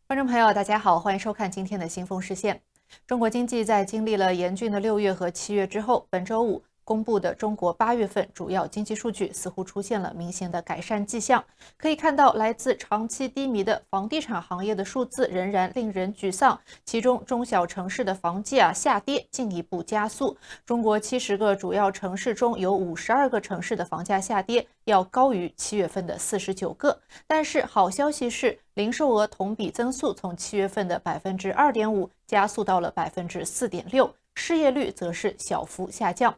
观众朋友，大家好，欢迎收看今天的辛枫视线。中国经济在经历了严峻的6月和7月之后，本周五公布的中国8月份主要经济数据似乎出现了明显的改善迹象。可以看到，来自长期低迷的房地产行业的数字仍然令人沮丧，其中中小城市的房价下跌进一步加速。中国70个主要城市中有52个城市的房价下跌要高于7月份的49个。但是好消息是，零售额同比增速从7月份的 2.5% 加速到了 4.6%， 失业率则是小幅下降。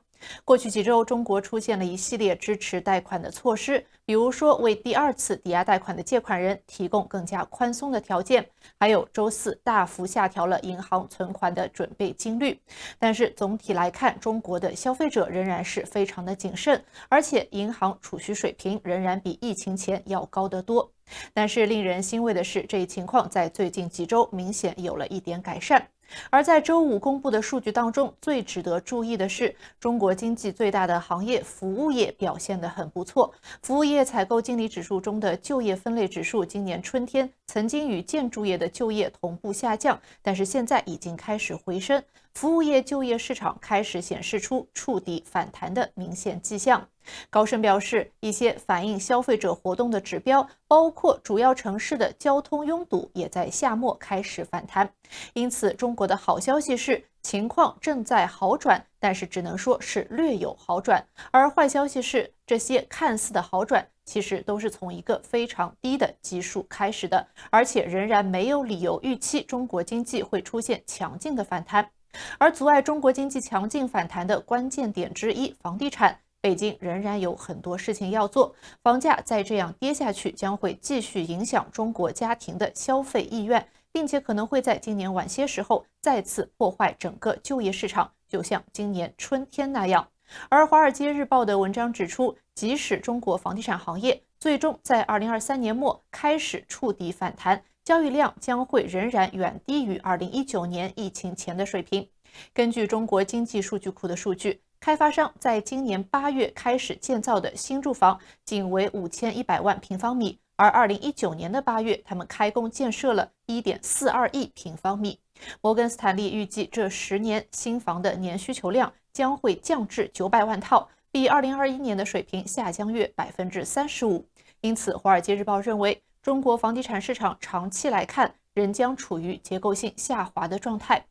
过去几周，中国出现了一系列支持贷款的措施，比如说为第二次抵押贷款的借款人提供更加宽松的条件，还有周四大幅下调了银行存款的准备金率。但是总体来看，中国的消费者仍然是非常的谨慎，而且银行储蓄水平仍然比疫情前要高得多。但是令人欣慰的是，这一情况在最近几周明显有了一点改善。而在周五公布的数据当中，最值得注意的是，中国经济最大的行业服务业表现得很不错。服务业采购经理指数中的就业分类指数今年春天曾经与建筑业的就业同步下降，但是现在已经开始回升，服务业就业市场开始显示出触底反弹的明显迹象。高盛表示，一些反映消费者活动的指标，包括主要城市的交通拥堵，也在夏末开始反弹。因此，中国的好消息是情况正在好转，但是只能说是略有好转。而坏消息是，这些看似的好转其实都是从一个非常低的基数开始的，而且仍然没有理由预期中国经济会出现强劲的反弹。而阻碍中国经济强劲反弹的关键点之一，房地产，北京仍然有很多事情要做，房价再这样跌下去，将会继续影响中国家庭的消费意愿，并且可能会在今年晚些时候再次破坏整个就业市场，就像今年春天那样。而《华尔街日报》的文章指出，即使中国房地产行业最终在2023年末开始触底反弹，交易量将会仍然远低于2019年疫情前的水平。根据中国经济数据库的数据，开发商在今年8月开始建造的新住房仅为5100万平方米，而2019年的8月，他们开工建设了 1.42 亿平方米。摩根斯坦利预计这10年新房的年需求量将会降至900万套，比2021年的水平下降约 35%。因此，《华尔街日报》认为，中国房地产市场长期来看仍将处于结构性下滑的状态。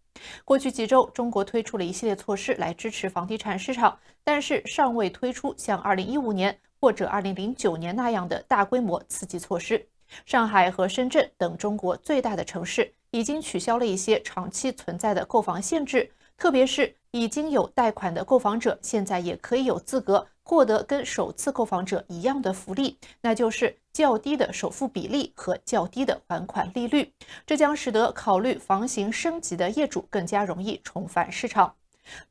过去几周，中国推出了一系列措施来支持房地产市场，但是尚未推出像2015年或者2009年那样的大规模刺激措施。上海和深圳等中国最大的城市已经取消了一些长期存在的购房限制，特别是已经有贷款的购房者，现在也可以有资格获得跟首次购房者一样的福利，那就是较低的首付比例和较低的还款利率。这将使得考虑房型升级的业主更加容易重返市场。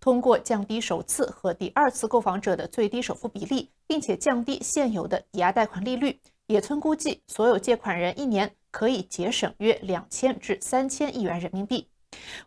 通过降低首次和第二次购房者的最低首付比例，并且降低现有的抵押贷款利率，野村估计所有借款人一年可以节省约2000至3000亿元人民币。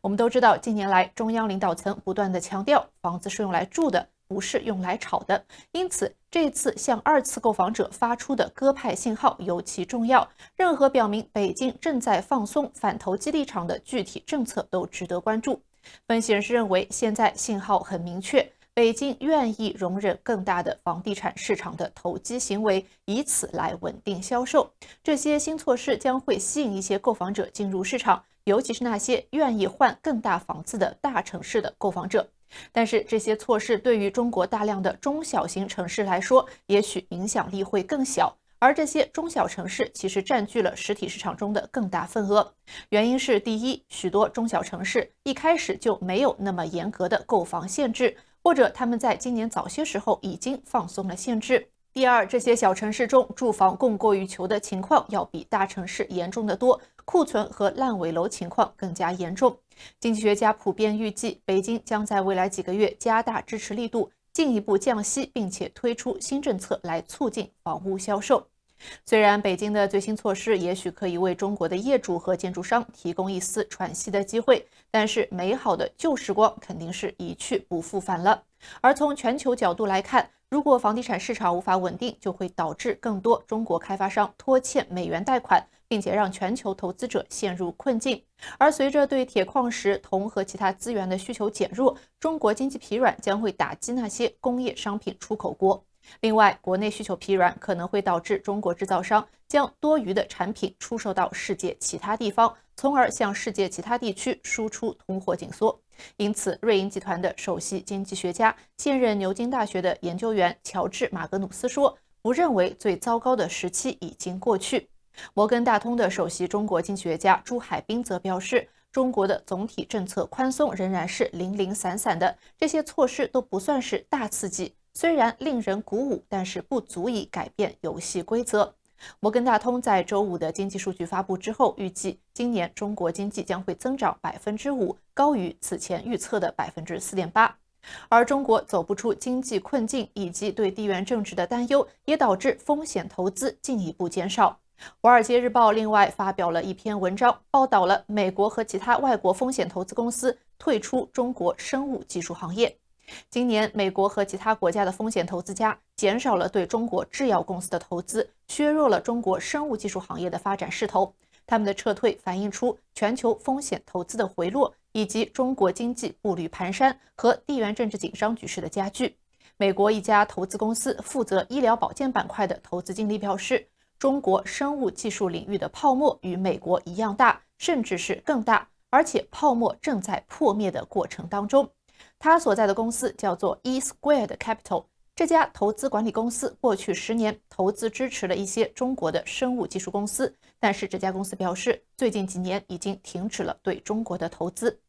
我们都知道，近年来中央领导层不断地强调，房子是用来住的，不是用来炒的。因此，这次向二次购房者发出的鸽派信号尤其重要。任何表明北京正在放松反投机立场的具体政策都值得关注。分析人士认为，现在信号很明确，北京愿意容忍更大的房地产市场的投机行为，以此来稳定销售。这些新措施将会吸引一些购房者进入市场，尤其是那些愿意换更大房子的大城市的购房者。但是这些措施对于中国大量的中小型城市来说，也许影响力会更小。而这些中小城市其实占据了实体市场中的更大份额。原因是，第一，许多中小城市一开始就没有那么严格的购房限制，或者他们在今年早些时候已经放松了限制。第二，这些小城市中住房供过于求的情况要比大城市严重得多，库存和烂尾楼情况更加严重。经济学家普遍预计，北京将在未来几个月加大支持力度，进一步降息，并且推出新政策来促进房屋销售。虽然北京的最新措施也许可以为中国的业主和建筑商提供一丝喘息的机会，但是美好的旧时光肯定是一去不复返了。而从全球角度来看，如果房地产市场无法稳定，就会导致更多中国开发商拖欠美元贷款，并且让全球投资者陷入困境。而随着对铁矿石、铜和其他资源的需求减弱，中国经济疲软将会打击那些工业商品出口国。另外，国内需求疲软可能会导致中国制造商将多余的产品出售到世界其他地方，从而向世界其他地区输出通货紧缩。因此，瑞银集团的首席经济学家、现任牛津大学的研究员乔治·马格努斯说，不认为最糟糕的时期已经过去。摩根大通的首席中国经济学家朱海滨则表示，中国的总体政策宽松仍然是零零散散的，这些措施都不算是大刺激，虽然令人鼓舞，但是不足以改变游戏规则。摩根大通在周五的经济数据发布之后，预计今年中国经济将会增长 5%， 高于此前预测的 4.8%。而中国走不出经济困境以及对地缘政治的担忧，也导致风险投资进一步减少。华尔街日报另外发表了一篇文章，报道了美国和其他外国风险投资公司退出中国生物技术行业。今年，美国和其他国家的风险投资家减少了对中国制药公司的投资，削弱了中国生物技术行业的发展势头。他们的撤退反映出全球风险投资的回落，以及中国经济步履蹒跚和地缘政治紧张局势的加剧。美国一家投资公司负责医疗保健板块的投资经理表示，中国生物技术领域的泡沫与美国一样大，甚至是更大，而且泡沫正在破灭的过程当中。他所在的公司叫做 E-Squared Capital， 这家投资管理公司过去10年投资支持了一些中国的生物技术公司，但是这家公司表示，最近几年已经停止了对中国的投资。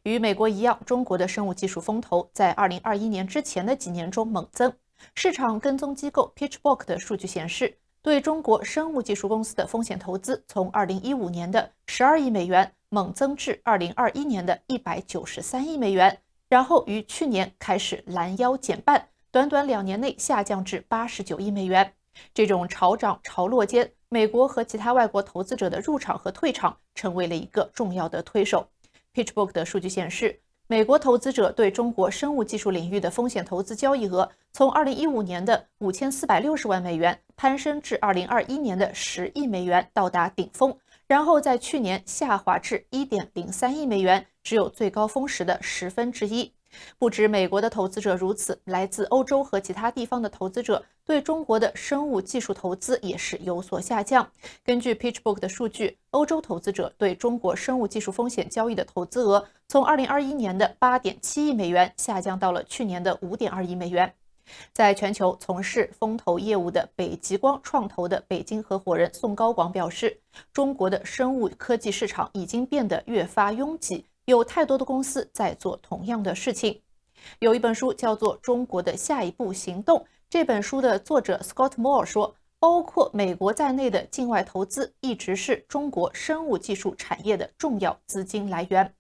与美国一样，中国的生物技术风投在2021年之前的几年中猛增。市场跟踪机构 PitchBook 的数据显示，对中国生物技术公司的风险投资从2015年的12亿美元猛增至2021年的193亿美元，然后于去年开始拦腰减半，短短2年内下降至89亿美元。这种潮涨潮落间，美国和其他外国投资者的入场和退场成为了一个重要的推手。PitchBook 的数据显示，美国投资者对中国生物技术领域的风险投资交易额从2015年的5460万美元攀升至2021年的10亿美元，到达顶峰，然后在去年下滑至 1.03 亿美元，只有最高峰时的1/10。不止美国的投资者如此，来自欧洲和其他地方的投资者对中国的生物技术投资也是有所下降。根据 PitchBook 的数据，欧洲投资者对中国生物技术风险交易的投资额从2021年的 8.7 亿美元下降到了去年的 5.2 亿美元。在全球从事风投业务的北极光创投的北京合伙人宋高广表示，中国的生物科技市场已经变得越发拥挤，有太多的公司在做同样的事情。有一本书叫做《中国的下一步行动》，这本书的作者 Scott Moore 说，包括美国在内的境外投资一直是中国生物技术产业的重要资金来源。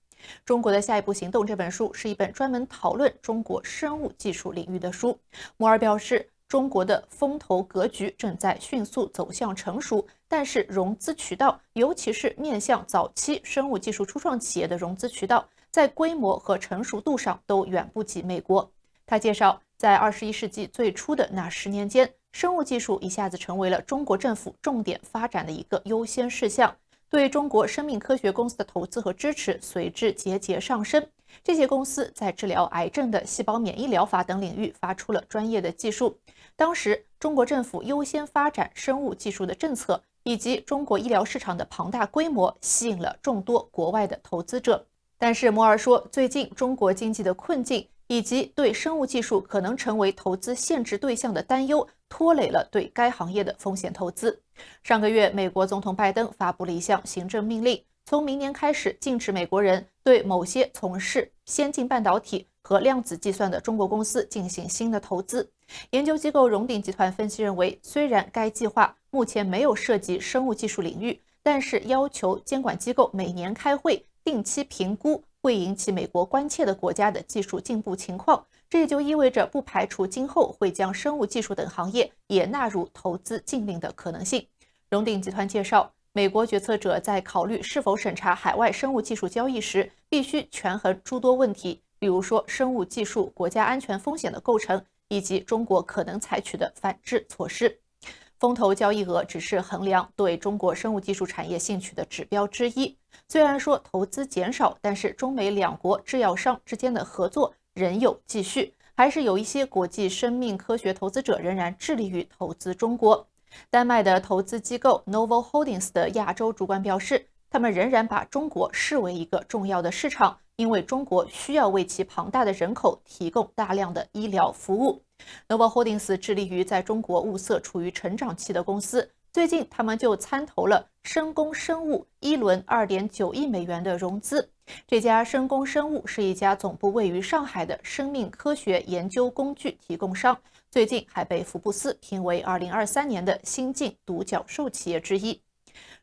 中国的下一步行动这本书是一本专门讨论中国生物技术领域的书。摩尔表示，中国的风投格局正在迅速走向成熟，但是融资渠道，尤其是面向早期生物技术初创企业的融资渠道，在规模和成熟度上都远不及美国。他介绍，在21世纪最初的那10年间，生物技术一下子成为了中国政府重点发展的一个优先事项。对中国生命科学公司的投资和支持随之节节上升。这些公司在治疗癌症的细胞免疫疗法等领域发出了专业的技术。当时，中国政府优先发展生物技术的政策，以及中国医疗市场的庞大规模，吸引了众多国外的投资者。但是摩尔说，最近中国经济的困境以及对生物技术可能成为投资限制对象的担忧，拖累了对该行业的风险投资。上个月，美国总统拜登发布了一项行政命令，从明年开始禁止美国人对某些从事先进半导体和量子计算的中国公司进行新的投资。研究机构荣鼎集团分析认为，虽然该计划目前没有涉及生物技术领域，但是要求监管机构每年开会定期评估会引起美国关切的国家的技术进步情况，这也就意味着不排除今后会将生物技术等行业也纳入投资禁令的可能性。荣鼎集团介绍，美国决策者在考虑是否审查海外生物技术交易时，必须权衡诸多问题，比如说生物技术国家安全风险的构成，以及中国可能采取的反制措施。风投交易额只是衡量对中国生物技术产业兴趣的指标之一。虽然说投资减少，但是中美两国制药商之间的合作仍有继续，还是有一些国际生命科学投资者仍然致力于投资中国。丹麦的投资机构 Novo Holdings 的亚洲主管表示，他们仍然把中国视为一个重要的市场，因为中国需要为其庞大的人口提供大量的医疗服务。Novo Holdings 致力于在中国物色处于成长期的公司，最近他们就参投了深工生物一轮2.9亿美元的融资。这家深工生物是一家总部位于上海的生命科学研究工具提供商，最近还被福布斯评为2023年的新晋独角兽企业之一。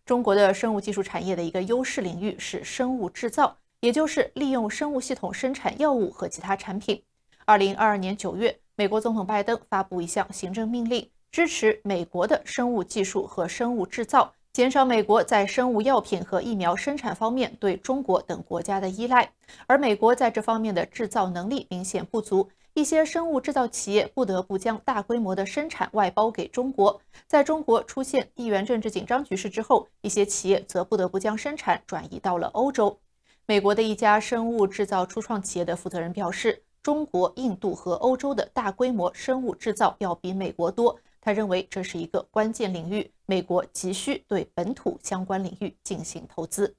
中国的生物技术产业的一个优势领域是生物制造，也就是利用生物系统生产药物和其他产品。2022年9月，美国总统拜登发布一项行政命令，支持美国的生物技术和生物制造，减少美国在生物药品和疫苗生产方面对中国等国家的依赖。而美国在这方面的制造能力明显不足，一些生物制造企业不得不将大规模的生产外包给中国。在中国出现地缘政治紧张局势之后，一些企业则不得不将生产转移到了欧洲。美国的一家生物制造初创企业的负责人表示，中国、印度和欧洲的大规模生物制造要比美国多。他认为这是一个关键领域，美国急需对本土相关领域进行投资。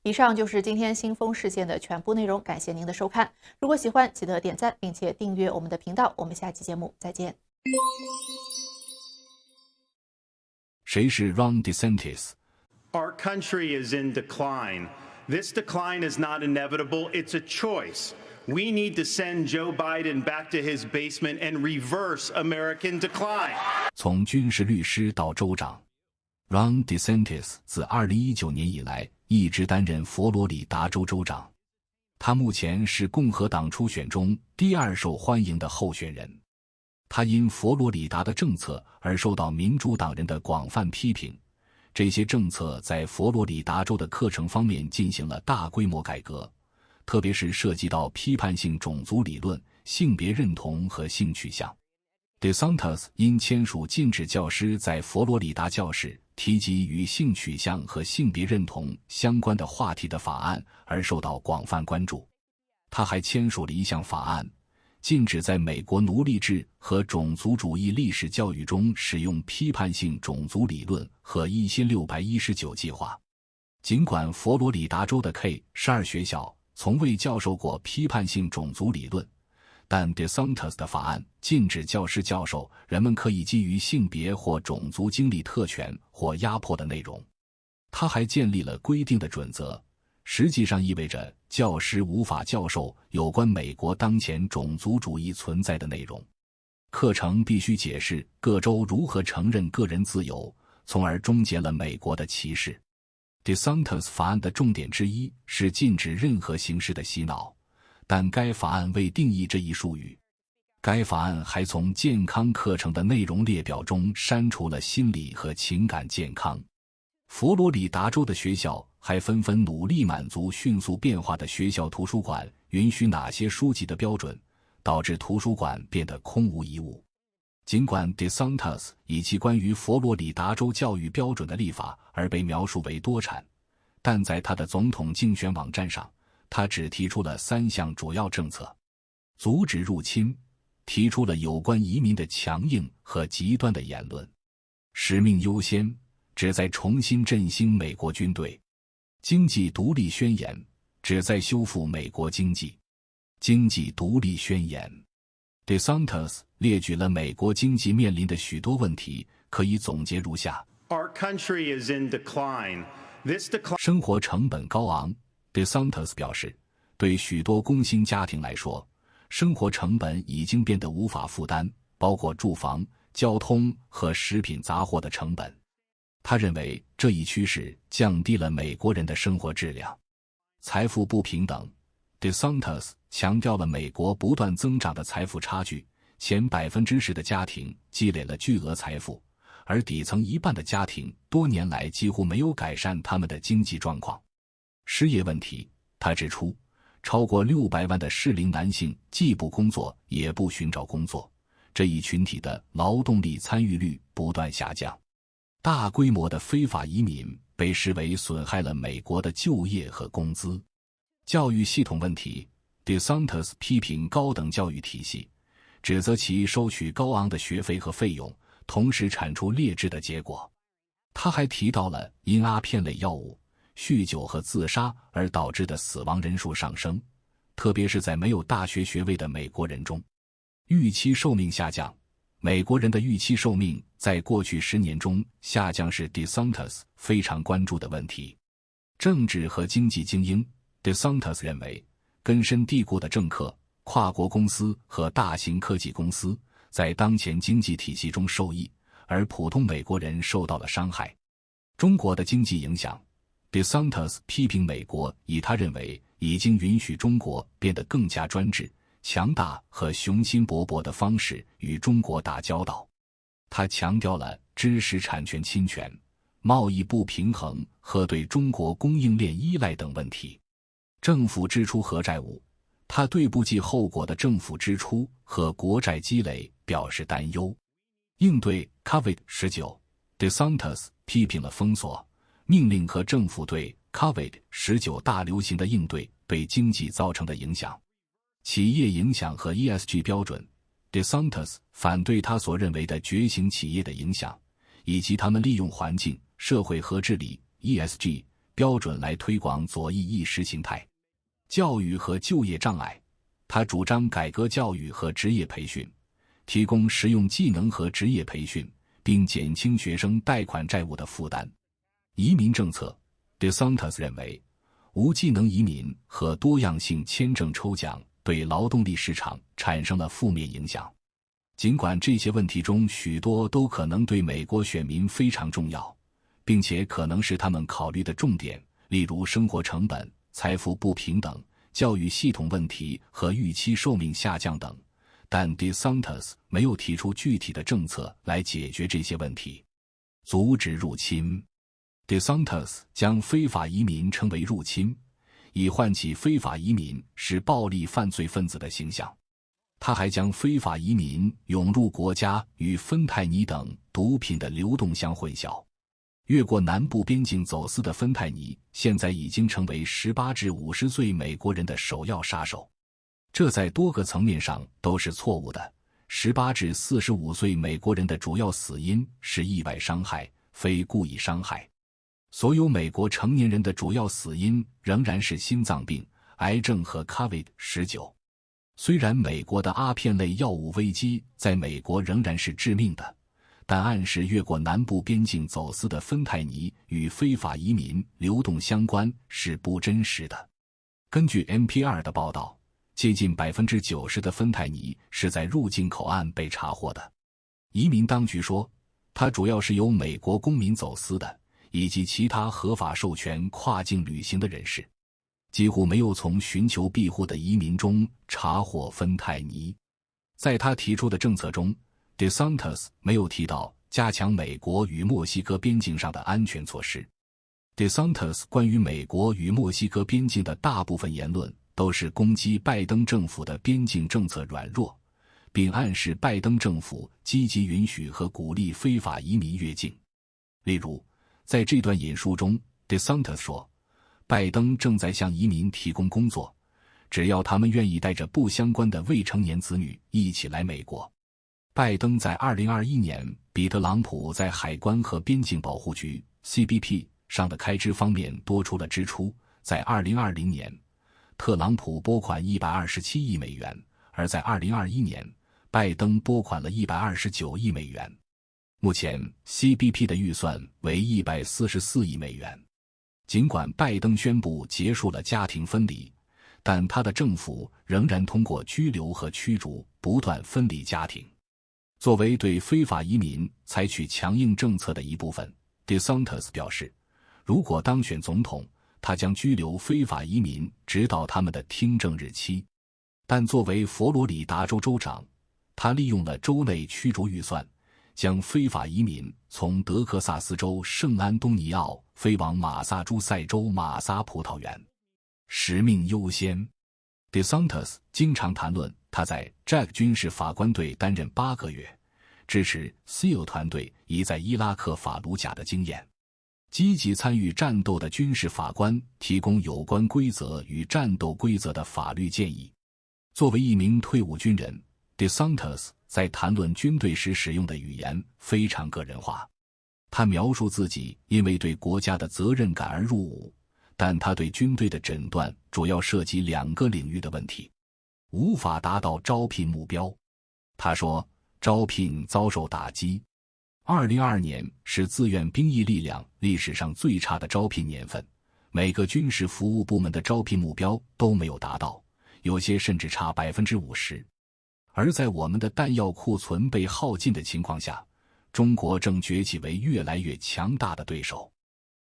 以上就是今天新风事件的全部内容，感谢您的收看。如果喜欢，记得点赞并且订阅我们的频道。我们下期节目再见。谁是 Ron DeSantis？ Our country is in decline. This decline is not inevitable, it's a choice. We need to send Joe Biden back to his basement and reverse American decline. 从军事律师到州长 ，Ron DeSantis 自2019年以来一直担任佛罗里达州州长。他目前是共和党初选中第二受欢迎的候选人。他因佛罗里达的政策而受到民主党人的广泛批评。这些政策在佛罗里达州的课程方面进行了大规模改革，特别是涉及到批判性种族理论、性别认同和性取向。DeSantis 因签署禁止教师在佛罗里达教室提及与性取向和性别认同相关的话题的法案而受到广泛关注。他还签署了一项法案，禁止在美国奴隶制和种族主义历史教育中使用批判性种族理论和1619计划。尽管佛罗里达州的 K-12 学校从未教授过批判性种族理论，但 DeSantis 的法案禁止教师教授人们可以基于性别或种族经历特权或压迫的内容。他还建立了规定的准则，实际上意味着教师无法教授有关美国当前种族主义存在的内容。课程必须解释各州如何承认个人自由，从而终结了美国的歧视。DeSantis 法案的重点之一是禁止任何形式的洗脑，但该法案未定义这一术语。该法案还从健康课程的内容列表中删除了心理和情感健康。佛罗里达州的学校还纷纷努力满足迅速变化的学校图书馆允许哪些书籍的标准，导致图书馆变得空无一物。尽管 DeSantis 以其关于佛罗里达州教育标准的立法而被描述为多产，但在他的总统竞选网站上，他只提出了3项主要政策：阻止入侵，提出了有关移民的强硬和极端的言论；使命优先，旨在重新振兴美国军队；经济独立宣言，旨在修复美国经济；经济独立宣言。DeSantis 列举了美国经济面临的许多问题，可以总结如下： Our country is in decline. This decline 生活成本高昂。DeSantis 表示，对许多工薪家庭来说，生活成本已经变得无法负担，包括住房、交通和食品杂货的成本。他认为这一趋势降低了美国人的生活质量。财富不平等。DeSantis 强调了美国不断增长的财富差距，前10%的家庭积累了巨额财富，而底层一半的家庭多年来几乎没有改善他们的经济状况。失业问题，他指出，超过600万的适龄男性既不工作也不寻找工作，这一群体的劳动力参与率不断下降。大规模的非法移民被视为损害了美国的就业和工资。教育系统问题， DeSantis 批评高等教育体系，指责其收取高昂的学费和费用，同时产出劣质的结果。他还提到了因阿片类药物、酗酒和自杀而导致的死亡人数上升，特别是在没有大学学位的美国人中。预期寿命下降，美国人的预期寿命在过去10年中下降是 DeSantis 非常关注的问题。政治和经济精英 DeSantis 认为，根深蒂固的政客、跨国公司和大型科技公司在当前经济体系中受益，而普通美国人受到了伤害。中国的经济影响， DeSantis 批评美国以他认为已经允许中国变得更加专制、强大和雄心勃勃的方式与中国打交道。他强调了知识产权侵权、贸易不平衡和对中国供应链依赖等问题。政府支出和债务，他对不计后果的政府支出和国债积累表示担忧。应对 COVID-19， DeSantis 批评了封锁、命令和政府对 COVID-19 大流行的应对对经济造成的影响。企业影响和 ESG 标准， DeSantis 反对他所认为的觉醒企业的影响，以及他们利用环境、社会和治理 ESG 标准来推广左翼意识形态。教育和就业障碍，他主张改革教育和职业培训，提供实用技能和职业培训，并减轻学生贷款债务的负担。移民政策， DeSantis 认为，无技能移民和多样性签证抽奖对劳动力市场产生了负面影响。尽管这些问题中许多都可能对美国选民非常重要，并且可能是他们考虑的重点，例如生活成本、财富不平等、教育系统问题和预期寿命下降等，但 DeSantis 没有提出具体的政策来解决这些问题。阻止入侵， DeSantis 将非法移民称为入侵，以唤起非法移民是暴力犯罪分子的形象。他还将非法移民涌入国家与芬太尼等毒品的流动相混淆。越过南部边境走私的芬太尼现在已经成为18至50岁美国人的首要杀手。这在多个层面上都是错误的。18至45岁美国人的主要死因是意外伤害，非故意伤害。所有美国成年人的主要死因仍然是心脏病、癌症和 COVID-19。虽然美国的阿片类药物危机在美国仍然是致命的，但暗示越过南部边境走私的芬太尼与非法移民流动相关是不真实的。根据 NPR 的报道，接近 90% 的芬太尼是在入境口岸被查获的。移民当局说，它主要是由美国公民走私的，以及其他合法授权跨境旅行的人士。几乎没有从寻求庇护的移民中查获芬太尼。在他提出的政策中， DeSantis 没有提到加强美国与墨西哥边境上的安全措施。DeSantis 关于美国与墨西哥边境的大部分言论都是攻击拜登政府的边境政策软弱，并暗示拜登政府积极允许和鼓励非法移民越境。例如，在这段引述中， DeSantis 说，拜登正在向移民提供工作，只要他们愿意带着不相关的未成年子女一起来美国。拜登在2021年比特朗普在海关和边境保护局 CBP 上的开支方面多出了支出。在2020年，特朗普拨款127亿美元，而在2021年，拜登拨款了129亿美元。目前 CBP 的预算为144亿美元。尽管拜登宣布结束了家庭分离，但他的政府仍然通过拘留和驱逐不断分离家庭。作为对非法移民采取强硬政策的一部分， DeSantis 表示，如果当选总统，他将拘留非法移民直到他们的听证日期。但作为佛罗里达州州长，他利用了州内驱逐预算，将非法移民从德克萨斯州圣安东尼奥飞往马萨诸塞州马萨葡萄园。使命优先， DeSantis 经常谈论他在 Jack 军事法官队担任8个月，支持 SEAL 团队已在伊拉克法鲁甲的经验，积极参与战斗的军事法官提供有关规则与战斗规则的法律建议。作为一名退伍军人， DeSantis 在谈论军队时使用的语言非常个人化。他描述自己因为对国家的责任感而入伍，但他对军队的诊断主要涉及2个领域的问题：无法达到招聘目标。他说，招聘遭受打击。2022年是自愿兵役力量历史上最差的招聘年份，每个军事服务部门的招聘目标都没有达到，有些甚至差 50%。 而在我们的弹药库存被耗尽的情况下，中国正崛起为越来越强大的对手。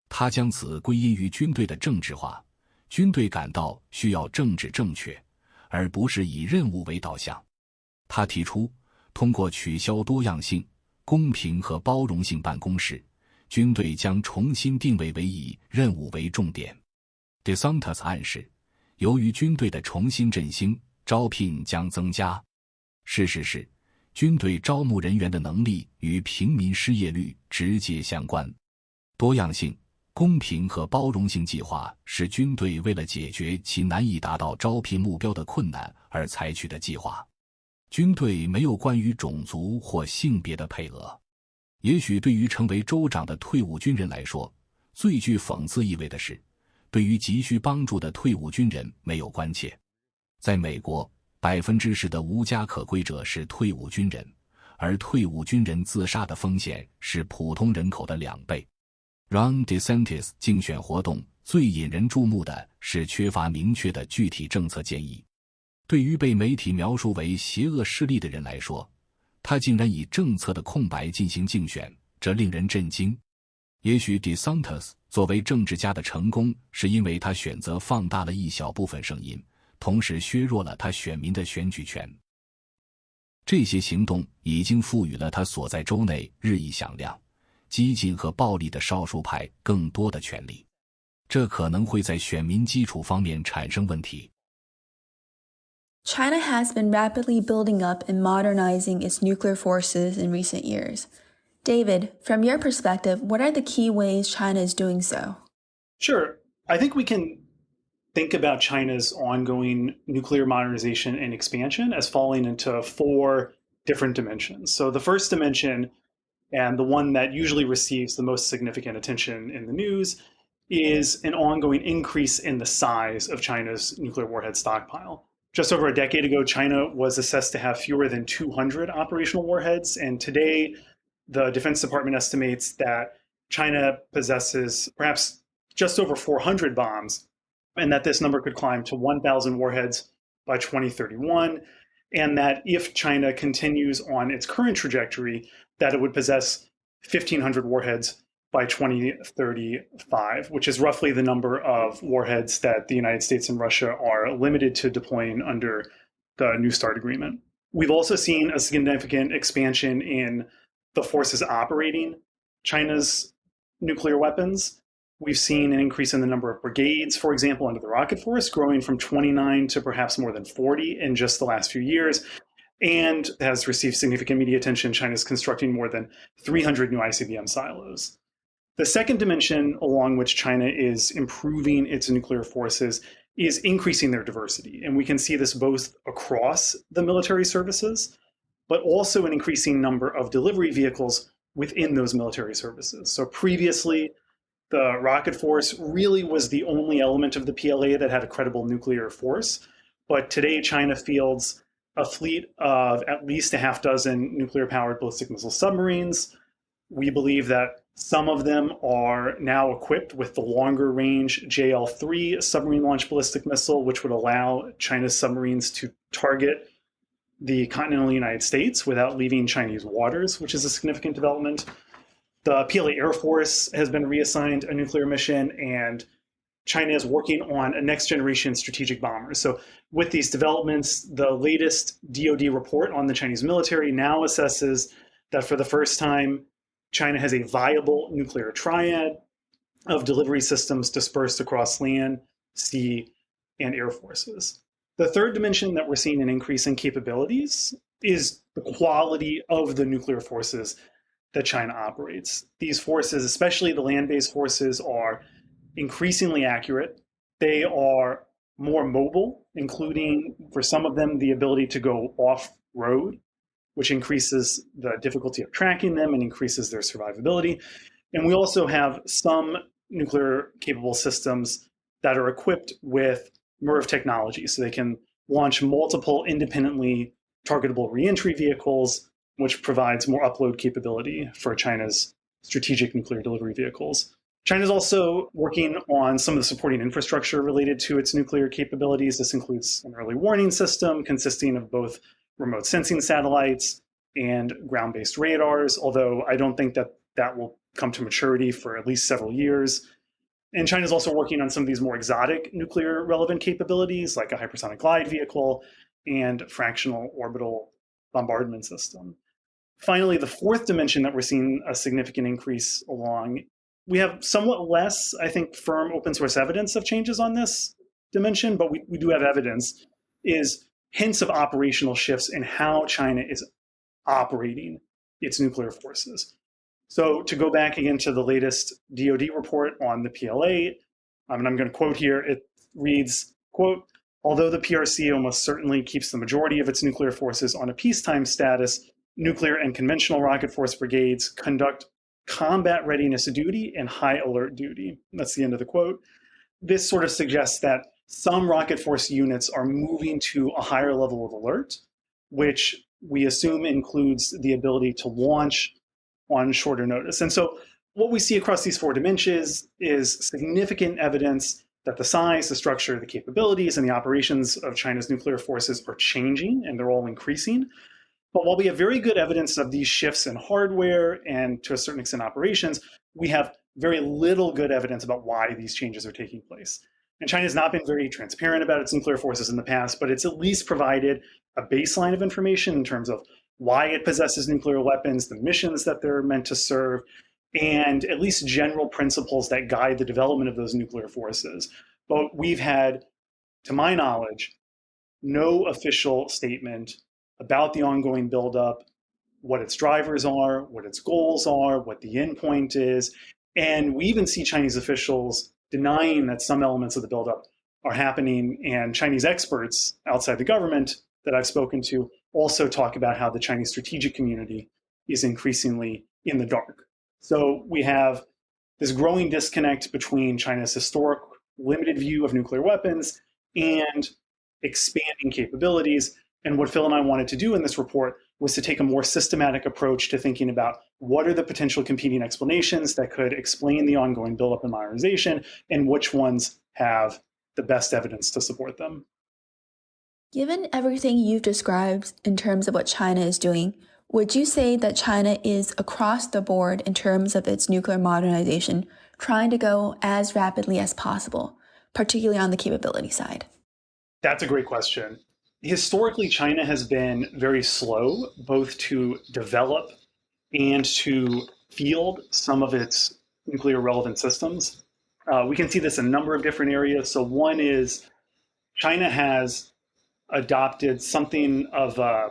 他将此归因于军队的政治化，军队感到需要政治正确，而不是以任务为导向。他提出，通过取消多样性、公平和包容性办公室，军队将重新定位为以任务为重点。DeSantis 暗示，由于军队的重新振兴，招聘将增加。事实是，军队招募人员的能力与平民失业率直接相关。多样性、公平和包容性计划是军队为了解决其难以达到招聘目标的困难而采取的计划。军队没有关于种族或性别的配额。也许对于成为州长的退伍军人来说，最具讽刺意味的是，对于急需帮助的退伍军人没有关切。在美国，10%的无家可归者是退伍军人，而退伍军人自杀的风险是普通人口的2倍。让 DeSantis 竞选活动最引人注目的是缺乏明确的具体政策建议。对于被媒体描述为邪恶势力的人来说，他竟然以政策的空白进行竞选，这令人震惊。也许 DeSantis 作为政治家的成功是因为他选择放大了一小部分声音，同时削弱了他选民的选举权。这些行动已经赋予了他所在州内日益响亮、激进和暴力的少数派更多的权利，这可能会在选民基础方面产生问题。China has been rapidly building up and modernizing its nuclear forces in recent years. David, from your perspective, what are the key ways China is doing so? Sure. I think we can think about China's ongoing nuclear modernization and expansion as falling into 4 different dimensions. So the first dimension, and the one that usually receives the most significant attention in the news, is an ongoing increase in the size of China's nuclear warhead stockpile. Just over a decade ago, China was assessed to have fewer than 200 operational warheads, and today the Defense Department estimates that China possesses perhaps just over 400 bombs, and that this number could climb to 1,000 warheads by 2031, and that if China continues on its current trajectory, that it would possess 1,500 warheads by 2035, which is roughly the number of warheads that the United States and Russia are limited to deploying under the New START agreement. We've also seen a significant expansion in the forces operating China's nuclear weapons. We've seen an increase in the number of brigades, for example, under the Rocket Force, growing from 29 to perhaps more than 40 in just the last few years, and has received significant media attention. China's constructing more than 300 new ICBM silos. The second dimension along which China is improving its nuclear forces is increasing their diversity. And we can see this both across the military services, but also an increasing number of delivery vehicles within those military services. So previously, the Rocket Force really was the only element of the PLA that had a credible nuclear force. But today, China fields a fleet of at least a half dozen nuclear-powered ballistic missile submarines. We believe that some of them are now equipped with the longer-range JL-3 submarine-launched ballistic missile, which would allow China's submarines to target the continental United States without leaving Chinese waters, which is a significant development. The PLA Air Force has been reassigned a nuclear mission, and China is working on a next-generation strategic bomber. So with these developments, the latest DoD report on the Chinese military now assesses that for the first time, China has a viable nuclear triad of delivery systems dispersed across land, sea, and air forces. The third dimension that we're seeing an increase in capabilities is the quality of the nuclear forces that China operates. These forces, especially the land-based forces, are increasingly accurate. They are more mobile, including, for some of them, the ability to go off-road, which increases the difficulty of tracking them and increases their survivability. And we also have some nuclear-capable systems that are equipped with MIRV technology, so they can launch multiple independently targetable reentry vehicles, which provides more upload capability for China's strategic nuclear delivery vehicles. China's also working on some of the supporting infrastructure related to its nuclear capabilities. This includes an early warning system consisting of both remote sensing satellites and ground-based radars, although I don't think that that will come to maturity for at least several years. And China's also working on some of these more exotic nuclear relevant capabilities, like a hypersonic glide vehicle and fractional orbital bombardment system. Finally, the fourth dimension that we're seeing a significant increase along, we have somewhat less, I think, firm open source evidence of changes on this dimension, but we do have evidence, is hints of operational shifts in how China is operating its nuclear forces. So to go back again to the latest DoD report on the PLA, and I'm going to quote here, it reads, quote, although the PRC almost certainly keeps the majority of its nuclear forces on a peacetime status, nuclear and conventional rocket force brigades conduct combat readiness duty and high alert duty. That's the end of the quote. This sort of suggests that some rocket force units are moving to a higher level of alert, which we assume includes the ability to launch on shorter notice. And so what we see across these four dimensions is significant evidence that the size, the structure, the capabilities, and the operations of China's nuclear forces are changing, and they're all increasing. But while we have very good evidence of these shifts in hardware and to a certain extent operations, we have very little good evidence about why these changes are taking place. And China has not been very transparent about its nuclear forces in the past, but it's at least provided a baseline of information in terms of why it possesses nuclear weapons, the missions that they're meant to serve, and at least general principles that guide the development of those nuclear forces. But we've had, to my knowledge, no official statement about the ongoing buildup, what its drivers are, what its goals are, what the endpoint is. And we even see Chinese officials denying that some elements of the buildup are happening. And Chinese experts outside the government that I've spoken to also talk about how the Chinese strategic community is increasingly in the dark. So we have this growing disconnect between China's historic limited view of nuclear weapons and expanding capabilities. And what Phil and I wanted to do in this report was to take a more systematic approach to thinking about what are the potential competing explanations that could explain the ongoing buildup and modernization, and which ones have the best evidence to support them. Given everything you've described in terms of what China is doing, would you say that China is across the board in terms of its nuclear modernization, trying to go as rapidly as possible, particularly on the capability side? That's a great question. Historically, China has been very slow, both to develop and to field some of its nuclear relevant systems. We can see this in a number of different areas. So one is China has adopted something of a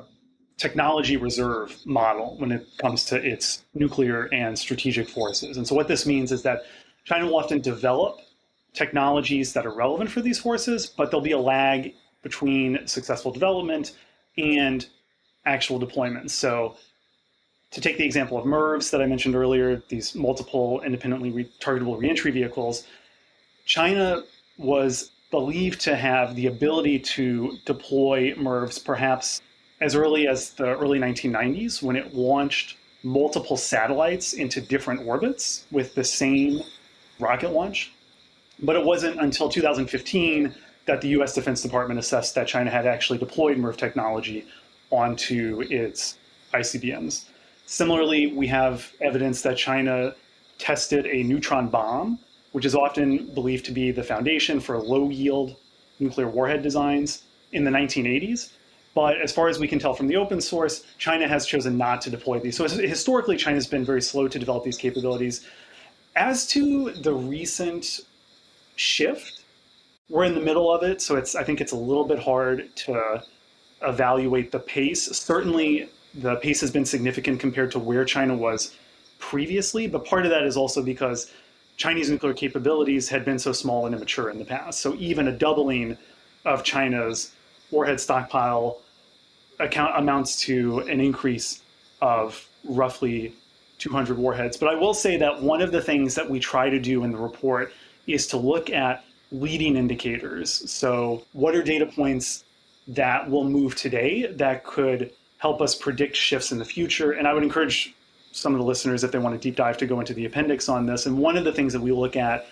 technology reserve model when it comes to its nuclear and strategic forces. And so what this means is that China will often develop technologies that are relevant for these forces, but there'll be a lag between successful development and actual deployments. So to take the example of MIRVs that I mentioned earlier, these multiple independently targetable reentry vehicles, China was believed to have the ability to deploy MIRVs perhaps as early as the early 1990s, when it launched multiple satellites into different orbits with the same rocket launch. But it wasn't until 2015 that the US Defense Department assessed that China had actually deployed MIRV technology onto its ICBMs. Similarly, we have evidence that China tested a neutron bomb, which is often believed to be the foundation for low-yield nuclear warhead designs in the 1980s. But as far as we can tell from the open source, China has chosen not to deploy these. So historically, China's been very slow to develop these capabilities. As to the recent shift, we're in the middle of it, so I think it's a little bit hard to evaluate the pace. Certainly, the pace has been significant compared to where China was previously, but part of that is also because Chinese nuclear capabilities had been so small and immature in the past. So even a doubling of China's warhead stockpile amounts to an increase of roughly 200 warheads. But I will say that one of the things that we try to do in the report is to look at leading indicators. So what are data points that will move today that could help us predict shifts in the future? And I would encourage some of the listeners, if they want to deep dive, to go into the appendix on this. And one of the things that we look at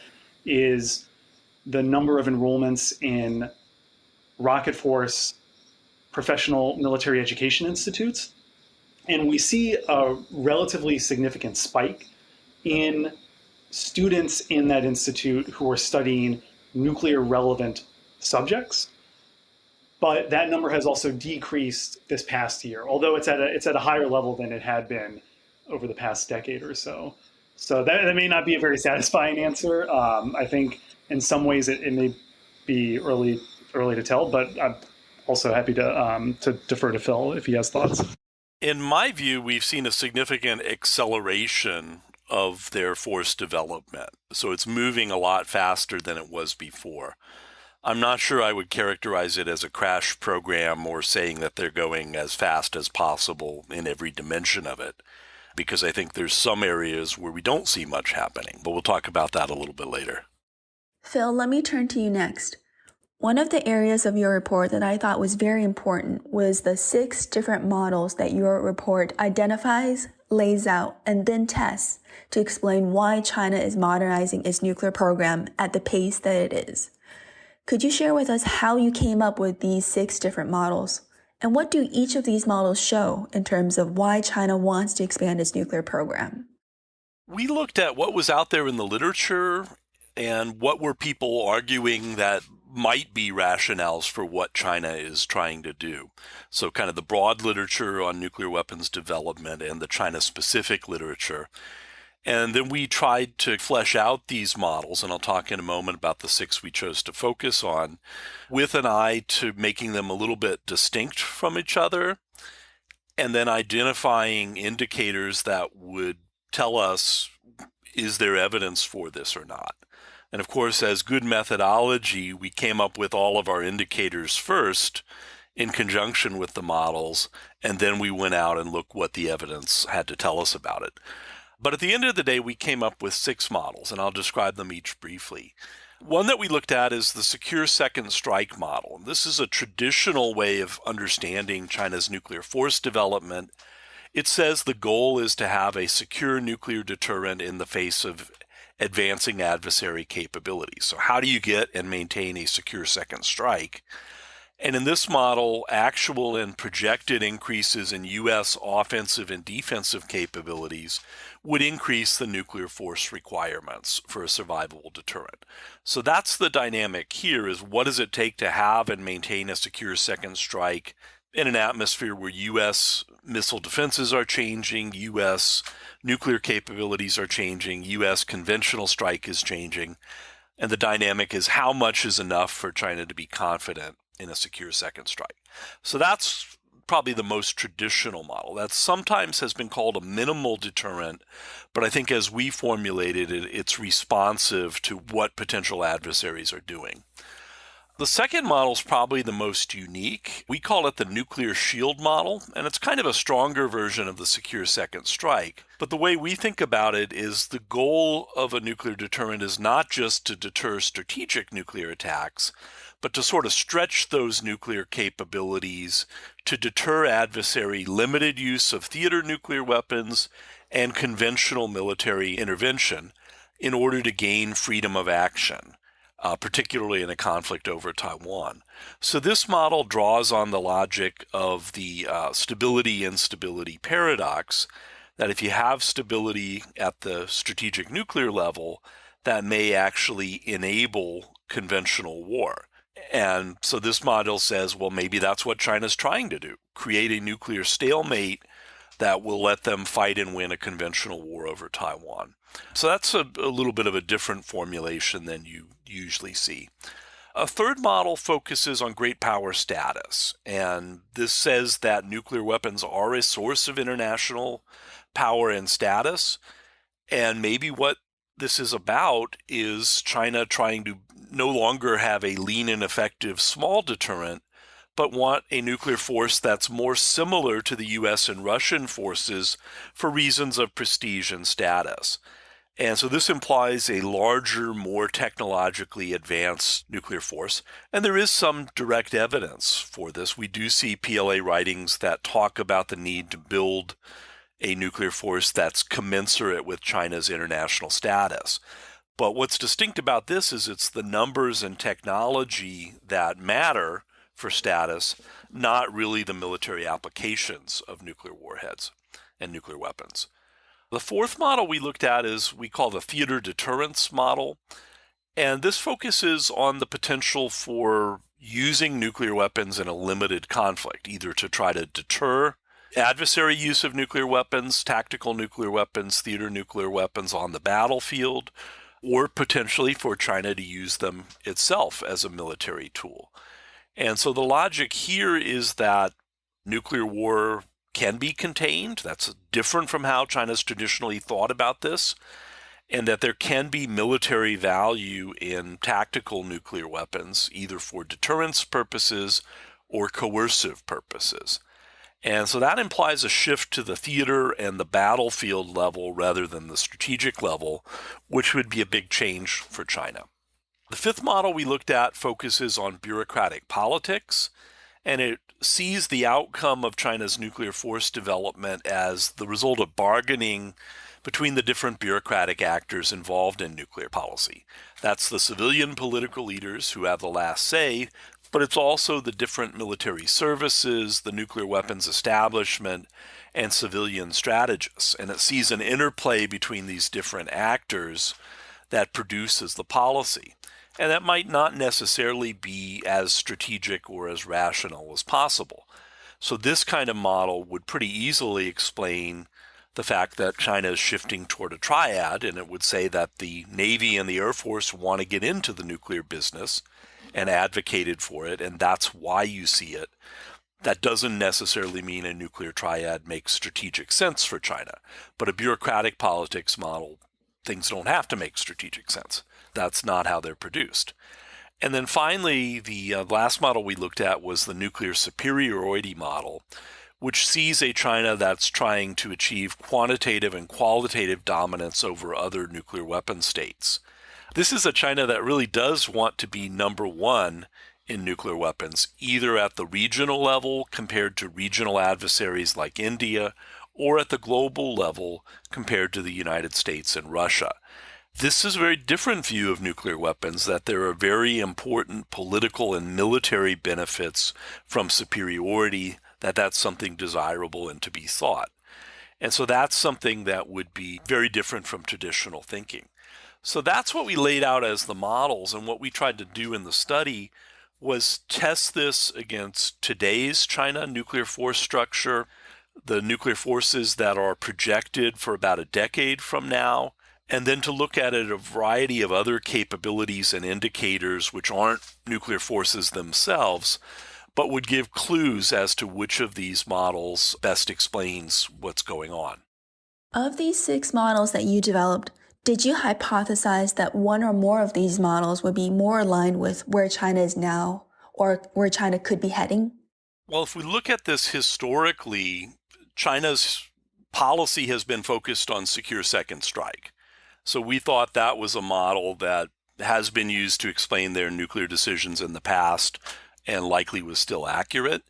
is the number of enrollments in rocket force professional military education institutes. And we see a relatively significant spike in students in that institute who are studying nuclear relevant subjects. But that number has also decreased this past year, although it's at a higher level than it had been over the past decade or so. So that may not be a very satisfying answer. I think in some ways it may be early to tell, but I'm also happy to defer to Phil if he has thoughts. In my view, we've seen a significant acceleration of their force development. So it's moving a lot faster than it was before. I'm not sure I would characterize it as a crash program or saying that they're going as fast as possible in every dimension of it, because I think there's some areas where we don't see much happening, but we'll talk about that a little bit later. Phil, let me turn to you next. One of the areas of your report that I thought was very important was the 6 different models that your report identifies, lays out, and then tests to explain why China is modernizing its nuclear program at the pace that it is. Could you share with us how you came up with these 6 different models? And what do each of these models show in terms of why China wants to expand its nuclear program? We looked at what was out there in the literature and what were people arguing that might be rationales for what China is trying to do. So kind of the broad literature on nuclear weapons development and the China-specific literature. And then we tried to flesh out these models, and I'll talk in a moment about the 6 we chose to focus on, with an eye to making them a little bit distinct from each other, and then identifying indicators that would tell us, is there evidence for this or not? And of course, as good methodology, we came up with all of our indicators first in conjunction with the models, and then we went out and looked what the evidence had to tell us about it. But at the end of the day, we came up with 6 models, and I'll describe them each briefly. One that we looked at is the secure second strike model. This is a traditional way of understanding China's nuclear force development. It says the goal is to have a secure nuclear deterrent in the face of advancing adversary capabilities. So how do you get and maintain a secure second strike? And in this model, actual and projected increases in U.S. offensive and defensive capabilities would increase the nuclear force requirements for a survivable deterrent. So that's the dynamic here, is what does it take to have and maintain a secure second strike in an atmosphere where U.S. missile defenses are changing, U.S. nuclear capabilities are changing, U.S. conventional strike is changing, and the dynamic is how much is enough for China to be confident in a secure second strike. So that's probably the most traditional model. That sometimes has been called a minimal deterrent, but I think as we formulated it, it's responsive to what potential adversaries are doing. The second model is probably the most unique. We call it the nuclear shield model, and it's kind of a stronger version of the secure second strike. But the way we think about it is the goal of a nuclear deterrent is not just to deter strategic nuclear attacks, but to sort of stretch those nuclear capabilities to deter adversary limited use of theater nuclear weapons and conventional military intervention in order to gain freedom of action, particularly in a conflict over Taiwan. So this model draws on the logic of the stability-instability paradox, that if you have stability at the strategic nuclear level, that may actually enable conventional war. And so this model says, well, maybe that's what China's trying to do, create a nuclear stalemate that will let them fight and win a conventional war over Taiwan. So that's a little bit of a different formulation than you usually see. A third model focuses on great power status, and this says that nuclear weapons are a source of international power and status, and maybe what this is about is China trying to no longer have a lean and effective small deterrent, but want a nuclear force that's more similar to the US and Russian forces for reasons of prestige and status. And so this implies a larger, more technologically advanced nuclear force. And there is some direct evidence for this. We do see PLA writings that talk about the need to build a nuclear force that's commensurate with China's international status. But what's distinct about this is it's the numbers and technology that matter for status, not really the military applications of nuclear warheads and nuclear weapons. The fourth model we looked at is we call the theater deterrence model, and this focuses on the potential for using nuclear weapons in a limited conflict, either to try to deter adversary use of nuclear weapons, tactical nuclear weapons, theater nuclear weapons on the battlefield, or potentially for China to use them itself as a military tool. And so the logic here is that nuclear war can be contained. That's different from how China's traditionally thought about this, and that there can be military value in tactical nuclear weapons, either for deterrence purposes or coercive purposes. And so that implies a shift to the theater and the battlefield level rather than the strategic level, which would be a big change for China. The fifth model we looked at focuses on bureaucratic politics, and it sees the outcome of China's nuclear force development as the result of bargaining between the different bureaucratic actors involved in nuclear policy. That's the civilian political leaders who have the last say, but it's also the different military services, the nuclear weapons establishment, and civilian strategists. And it sees an interplay between these different actors that produces the policy. And that might not necessarily be as strategic or as rational as possible. So this kind of model would pretty easily explain the fact that China is shifting toward a triad, and it would say that the Navy and the Air Force want to get into the nuclear business and advocated for it, and that's why you see it. That doesn't necessarily mean a nuclear triad makes strategic sense for China, but a bureaucratic politics model, things don't have to make strategic sense. That's not how they're produced. And then finally, the last model we looked at was the nuclear superiority model, which sees a China that's trying to achieve quantitative and qualitative dominance over other nuclear weapon states. This is a China that really does want to be number one in nuclear weapons, either at the regional level compared to regional adversaries like India, or at the global level compared to the United States and Russia. This is a very different view of nuclear weapons, that there are very important political and military benefits from superiority, that's something desirable and to be sought. And so that's something that would be very different from traditional thinking. So that's what we laid out as the models, and what we tried to do in the study was test this against today's China nuclear force structure, the nuclear forces that are projected for about a decade from now, and then to look at a variety of other capabilities and indicators which aren't nuclear forces themselves, but would give clues as to which of these models best explains what's going on. Of these 6 models that you developed, did you hypothesize that one or more of these models would be more aligned with where China is now or where China could be heading? Well, if we look at this historically, China's policy has been focused on secure second strike. So we thought that was a model that has been used to explain their nuclear decisions in the past and likely was still accurate.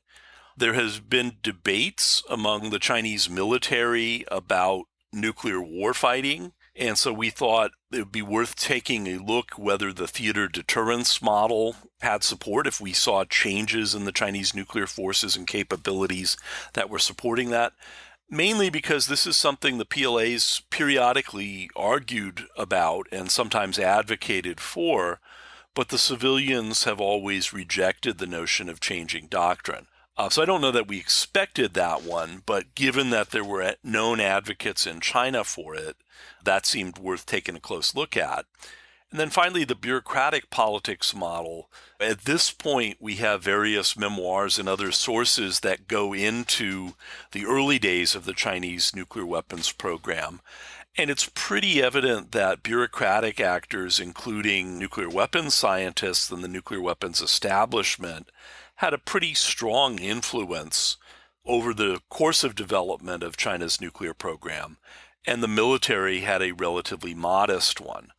There has been debates among the Chinese military about nuclear warfighting, and so we thought it would be worth taking a look whether the theater deterrence model had support, if we saw changes in the Chinese nuclear forces and capabilities that were supporting that. Mainly because this is something the PLAs periodically argued about and sometimes advocated for, but the civilians have always rejected the notion of changing doctrine. So I don't know that we expected that one, but given that there were known advocates in China for it, that seemed worth taking a close look at. And then finally, the bureaucratic politics model. At this point, we have various memoirs and other sources that go into the early days of the Chinese nuclear weapons program. And it's pretty evident that bureaucratic actors, including nuclear weapons scientists and the nuclear weapons establishment, had a pretty strong influence over the course of development of China's nuclear program. And the military had a relatively modest one.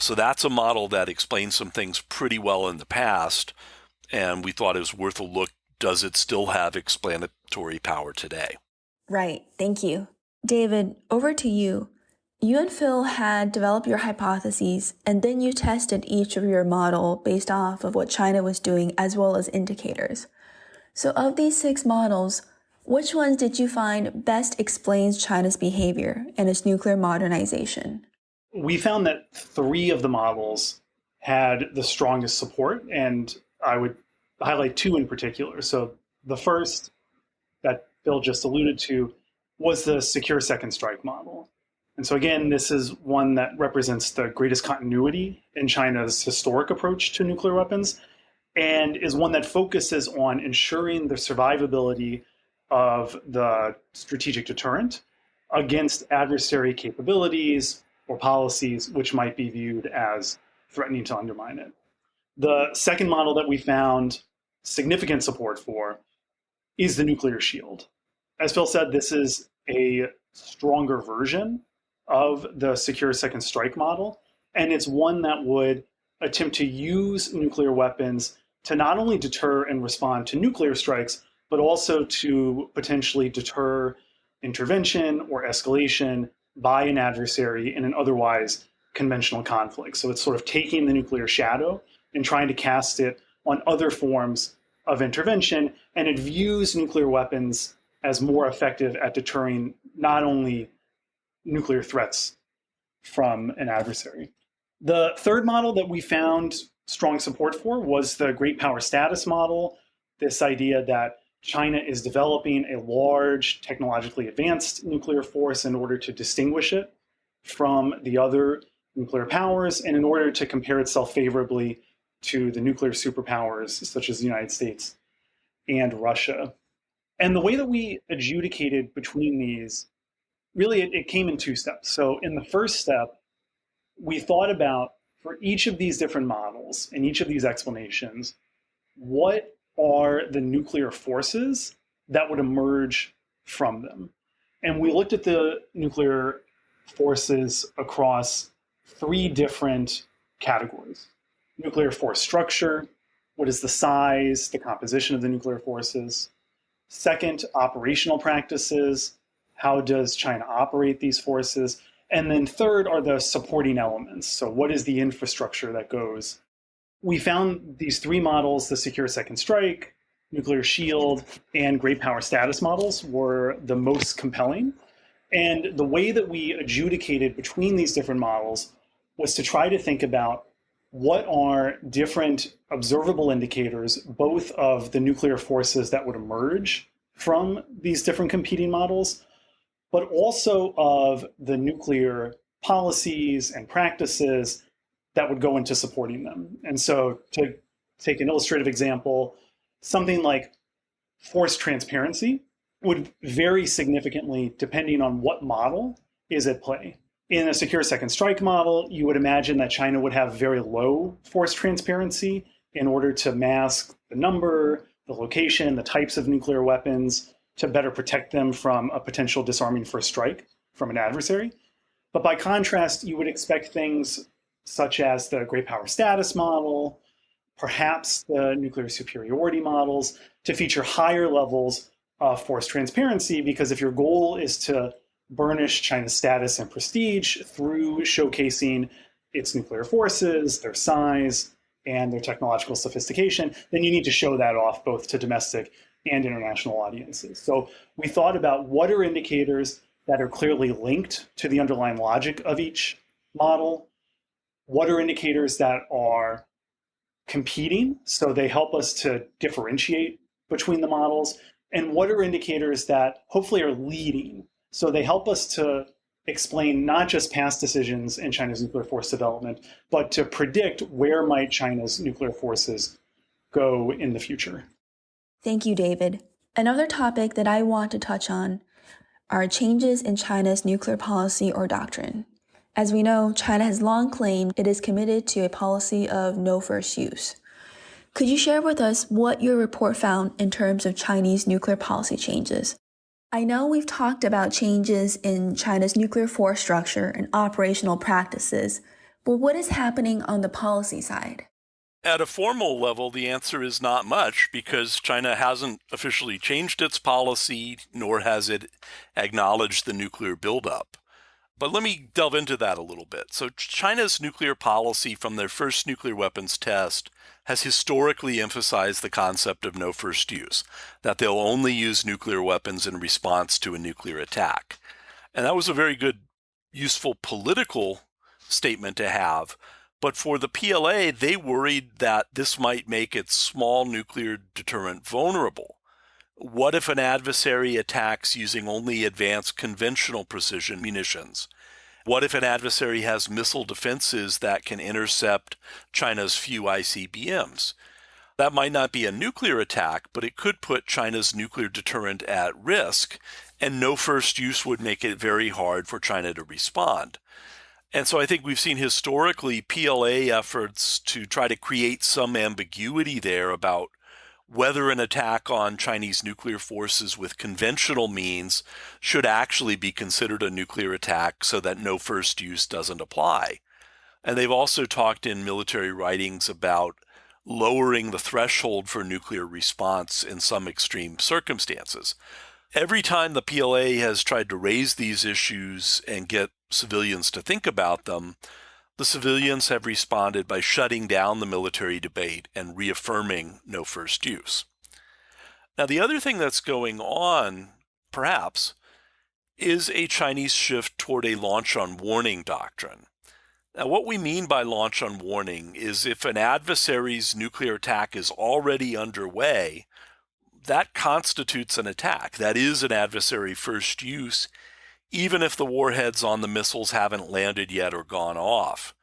So that's a model that explains some things pretty well in the past, and we thought it was worth a look. Does it still have explanatory power today? Right, thank you. David, over to you. You and Phil had developed your hypotheses, and then you tested each of your model based off of what China was doing as well as indicators. So of these 6 models, which ones did you find best explains China's behavior and its nuclear modernization? We found that 3 of the models had the strongest support, and I would highlight 2 in particular. So the first that Phil just alluded to was the secure second strike model. And so again, this is one that represents the greatest continuity in China's historic approach to nuclear weapons, and is one that focuses on ensuring the survivability of the strategic deterrent against adversary capabilities or policies which might be viewed as threatening to undermine it. The second model that we found significant support for is the nuclear shield. As Phil said, this is a stronger version of the secure second strike model, and it's one that would attempt to use nuclear weapons to not only deter and respond to nuclear strikes, but also to potentially deter intervention or escalation by an adversary in an otherwise conventional conflict. So it's sort of taking the nuclear shadow and trying to cast it on other forms of intervention, and it views nuclear weapons as more effective at deterring not only nuclear threats from an adversary. The third model that we found strong support for was the great power status model, this idea that China is developing a large, technologically advanced nuclear force in order to distinguish it from the other nuclear powers and in order to compare itself favorably to the nuclear superpowers such as the United States and Russia. And the way that we adjudicated between these, really it came in 2 steps. So in the first step, we thought about, for each of these different models and each of these explanations, what are the nuclear forces that would emerge from them? And we looked at the nuclear forces across 3 different categories. Nuclear force structure, what is the size, the composition of the nuclear forces? Second, operational practices, how does China operate these forces? And then third are the supporting elements. So what is the infrastructure that goes? We found these 3 models, the secure second strike, nuclear shield, and great power status models were the most compelling. And the way that we adjudicated between these different models was to try to think about what are different observable indicators, both of the nuclear forces that would emerge from these different competing models, but also of the nuclear policies and practices that would go into supporting them. And so to take an illustrative example, something like force transparency would vary significantly depending on what model is at play. In a secure second strike model, you would imagine that China would have very low force transparency in order to mask the number, the location, the types of nuclear weapons to better protect them from a potential disarming first strike from an adversary. But by contrast, you would expect things such as the great power status model, perhaps the nuclear superiority models, to feature higher levels of force transparency, because if your goal is to burnish China's status and prestige through showcasing its nuclear forces, their size, and their technological sophistication, then you need to show that off both to domestic and international audiences. So we thought about what are indicators that are clearly linked to the underlying logic of each model, what are indicators that are competing, so they help us to differentiate between the models, and what are indicators that hopefully are leading, so they help us to explain not just past decisions in China's nuclear force development, but to predict where might China's nuclear forces go in the future. Thank you, David. Another topic that I want to touch on are changes in China's nuclear policy or doctrine. As we know, China has long claimed it is committed to a policy of no first use. Could you share with us what your report found in terms of Chinese nuclear policy changes? I know we've talked about changes in China's nuclear force structure and operational practices, but what is happening on the policy side? At a formal level, the answer is not much because China hasn't officially changed its policy, nor has it acknowledged the nuclear buildup. But let me delve into that a little bit. So China's nuclear policy from their first nuclear weapons test has historically emphasized the concept of no first use, that they'll only use nuclear weapons in response to a nuclear attack. And that was a very good, useful political statement to have. But for the PLA, they worried that this might make its small nuclear deterrent vulnerable. What if an adversary attacks using only advanced conventional precision munitions? What if an adversary has missile defenses that can intercept China's few ICBMs? That might not be a nuclear attack, but it could put China's nuclear deterrent at risk, and no first use would make it very hard for China to respond. And so I think we've seen historically PLA efforts to try to create some ambiguity there about whether an attack on Chinese nuclear forces with conventional means should actually be considered a nuclear attack so that no first use doesn't apply. And they've also talked in military writings about lowering the threshold for nuclear response in some extreme circumstances. Every time the PLA has tried to raise these issues and get civilians to think about them, the civilians have responded by shutting down the military debate and reaffirming no first use. Now, the other thing that's going on, perhaps, is a Chinese shift toward a launch on warning doctrine. Now, what we mean by launch on warning is if an adversary's nuclear attack is already underway, that constitutes an attack. That is an adversary first use, even if the warheads on the missiles haven't landed yet or gone off.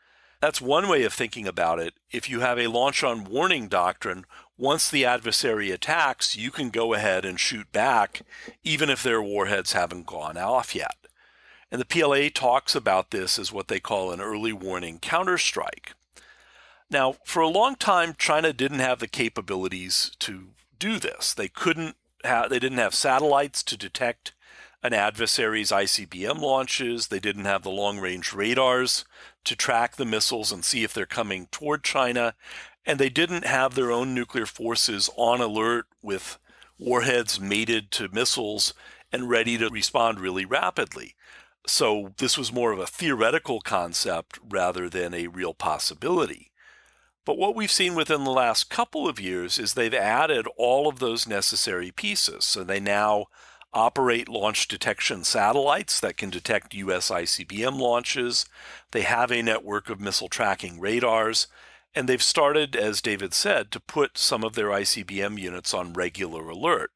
That's one way of thinking about it. If you have a launch on warning doctrine, once the adversary attacks, you can go ahead and shoot back, even if their warheads haven't gone off yet. And the PLA talks about this as what they call an early warning counterstrike. Now, for a long time, China didn't have the capabilities to do this. They didn't have satellites to detect an adversary's ICBM launches. They didn't have the long-range radars to track the missiles and see if they're coming toward China. And they didn't have their own nuclear forces on alert with warheads mated to missiles and ready to respond really rapidly. So this was more of a theoretical concept rather than a real possibility. But what we've seen within the last couple of years is they've added all of those necessary pieces. So they now operate launch detection satellites that can detect U.S. ICBM launches. They have a network of missile tracking radars. And they've started, as David said, to put some of their ICBM units on regular alert.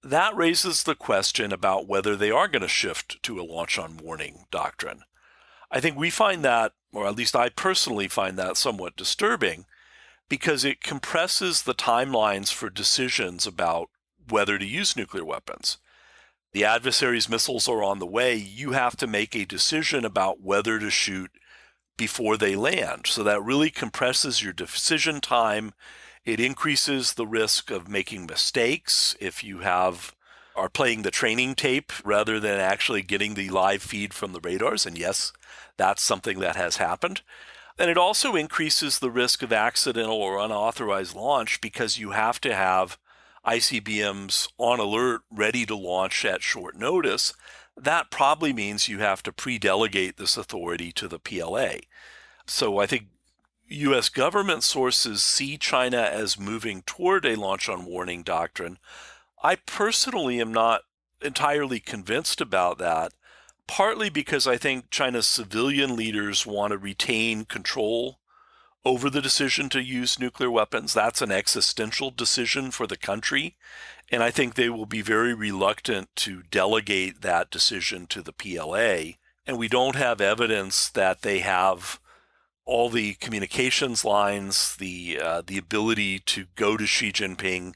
That raises the question about whether they are going to shift to a launch on warning doctrine. I think we find that, or at least I personally find that somewhat disturbing, because it compresses the timelines for decisions about whether to use nuclear weapons. The adversary's missiles are on the way. You have to make a decision about whether to shoot before they land. So that really compresses your decision time. It increases the risk of making mistakes if you are playing the training tape rather than actually getting the live feed from the radars. And yes, that's something that has happened. And it also increases the risk of accidental or unauthorized launch because you have to have ICBMs on alert ready to launch at short notice. That probably means you have to pre-delegate this authority to the PLA. So I think U.S. government sources see China as moving toward a launch on warning doctrine. I personally am not entirely convinced about that, partly because I think China's civilian leaders want to retain control over the decision to use nuclear weapons. That's an existential decision for the country, and I think they will be very reluctant to delegate that decision to the PLA and we don't have evidence that they have all the communications lines, the ability to go to Xi Jinping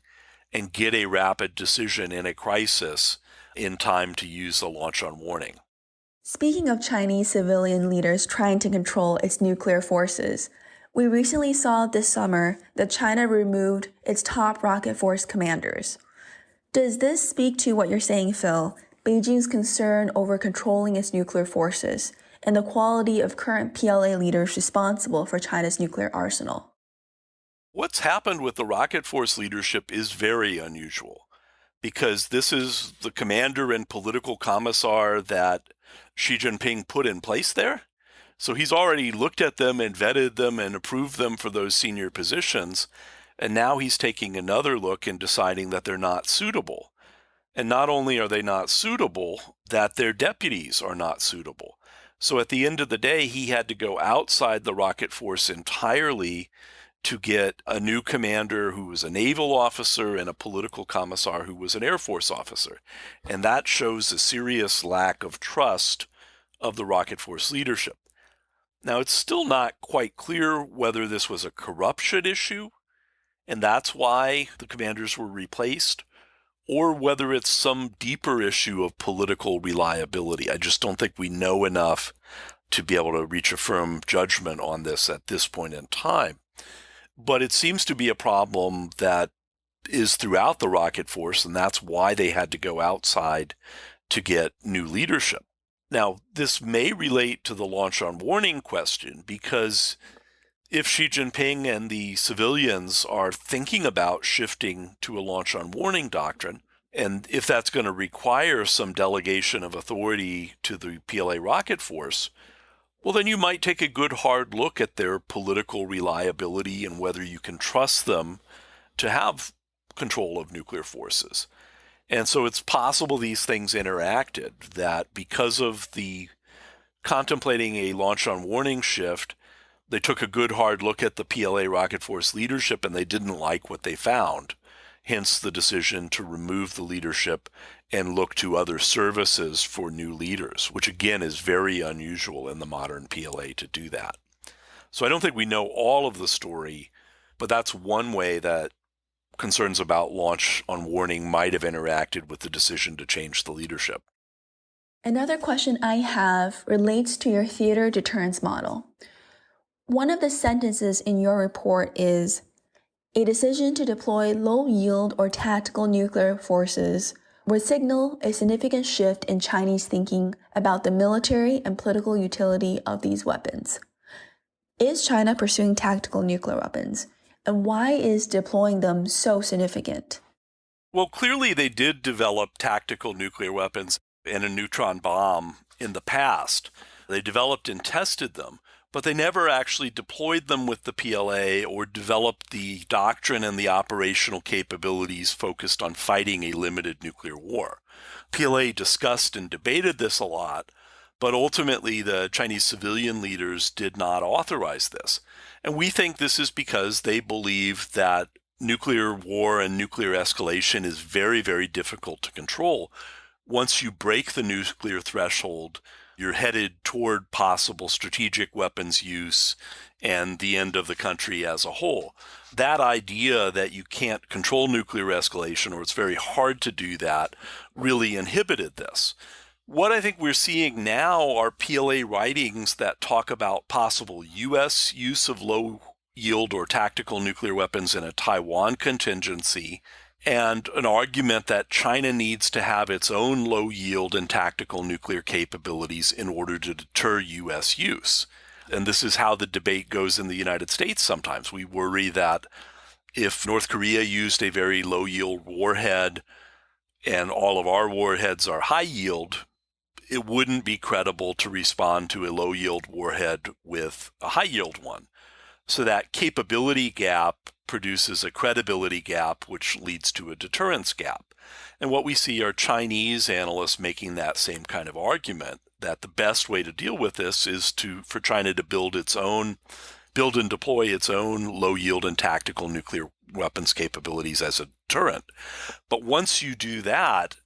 and get a rapid decision in a crisis in time to use a launch on warning. Speaking of Chinese civilian leaders trying to control its nuclear forces, we recently saw this summer that China removed its top rocket force commanders. Does this speak to what you're saying, Phil, Beijing's concern over controlling its nuclear forces and the quality of current PLA leaders responsible for China's nuclear arsenal? What's happened with the rocket force leadership is very unusual, because this is the commander and political commissar that Xi Jinping put in place there. So he's already looked at them and vetted them and approved them for those senior positions. And now he's taking another look and deciding that they're not suitable. And not only are they not suitable, that their deputies are not suitable. So at the end of the day, he had to go outside the rocket force entirely to get a new commander who was a naval officer and a political commissar who was an Air Force officer. And that shows a serious lack of trust of the rocket force leadership. Now, it's still not quite clear whether this was a corruption issue, and that's why the commanders were replaced, or whether it's some deeper issue of political reliability. I just don't think we know enough to be able to reach a firm judgment on this at this point in time. But it seems to be a problem that is throughout the rocket force, and that's why they had to go outside to get new leadership. Now, this may relate to the launch on warning question, because if Xi Jinping and the civilians are thinking about shifting to a launch on warning doctrine, and if that's going to require some delegation of authority to the PLA rocket force, well, then you might take a good hard look at their political reliability and whether you can trust them to have control of nuclear forces. And so it's possible these things interacted, that because of the contemplating a launch on warning shift, they took a good hard look at the PLA rocket force leadership and they didn't like what they found. Hence the decision to remove the leadership and look to other services for new leaders, which again is very unusual in the modern PLA to do that. So I don't think we know all of the story, but that's one way that concerns about launch on warning might have interacted with the decision to change the leadership. Another question I have relates to your theater deterrence model. One of the sentences in your report is, a decision to deploy low-yield or tactical nuclear forces would signal a significant shift in Chinese thinking about the military and political utility of these weapons. Is China pursuing tactical nuclear weapons? And why is deploying them so significant? Well, clearly they did develop tactical nuclear weapons and a neutron bomb in the past. They developed and tested them, but they never actually deployed them with the PLA or developed the doctrine and the operational capabilities focused on fighting a limited nuclear war. PLA discussed and debated this a lot, but ultimately the Chinese civilian leaders did not authorize this. And we think this is because they believe that nuclear war and nuclear escalation is very, very difficult to control. Once you break the nuclear threshold, you're headed toward possible strategic weapons use and the end of the country as a whole. That idea that you can't control nuclear escalation, or it's very hard to do that, really inhibited this. What I think we're seeing now are PLA writings that talk about possible U.S. use of low-yield or tactical nuclear weapons in a Taiwan contingency, and an argument that China needs to have its own low-yield and tactical nuclear capabilities in order to deter U.S. use. And this is how the debate goes in the United States sometimes. We worry that if North Korea used a very low-yield warhead and all of our warheads are high-yield, it wouldn't be credible to respond to a low-yield warhead with a high-yield one. So that capability gap produces a credibility gap, which leads to a deterrence gap. And what we see are Chinese analysts making that same kind of argument, that the best way to deal with this is for China to build and deploy its own low-yield and tactical nuclear weapons capabilities as a deterrent. But once you do that,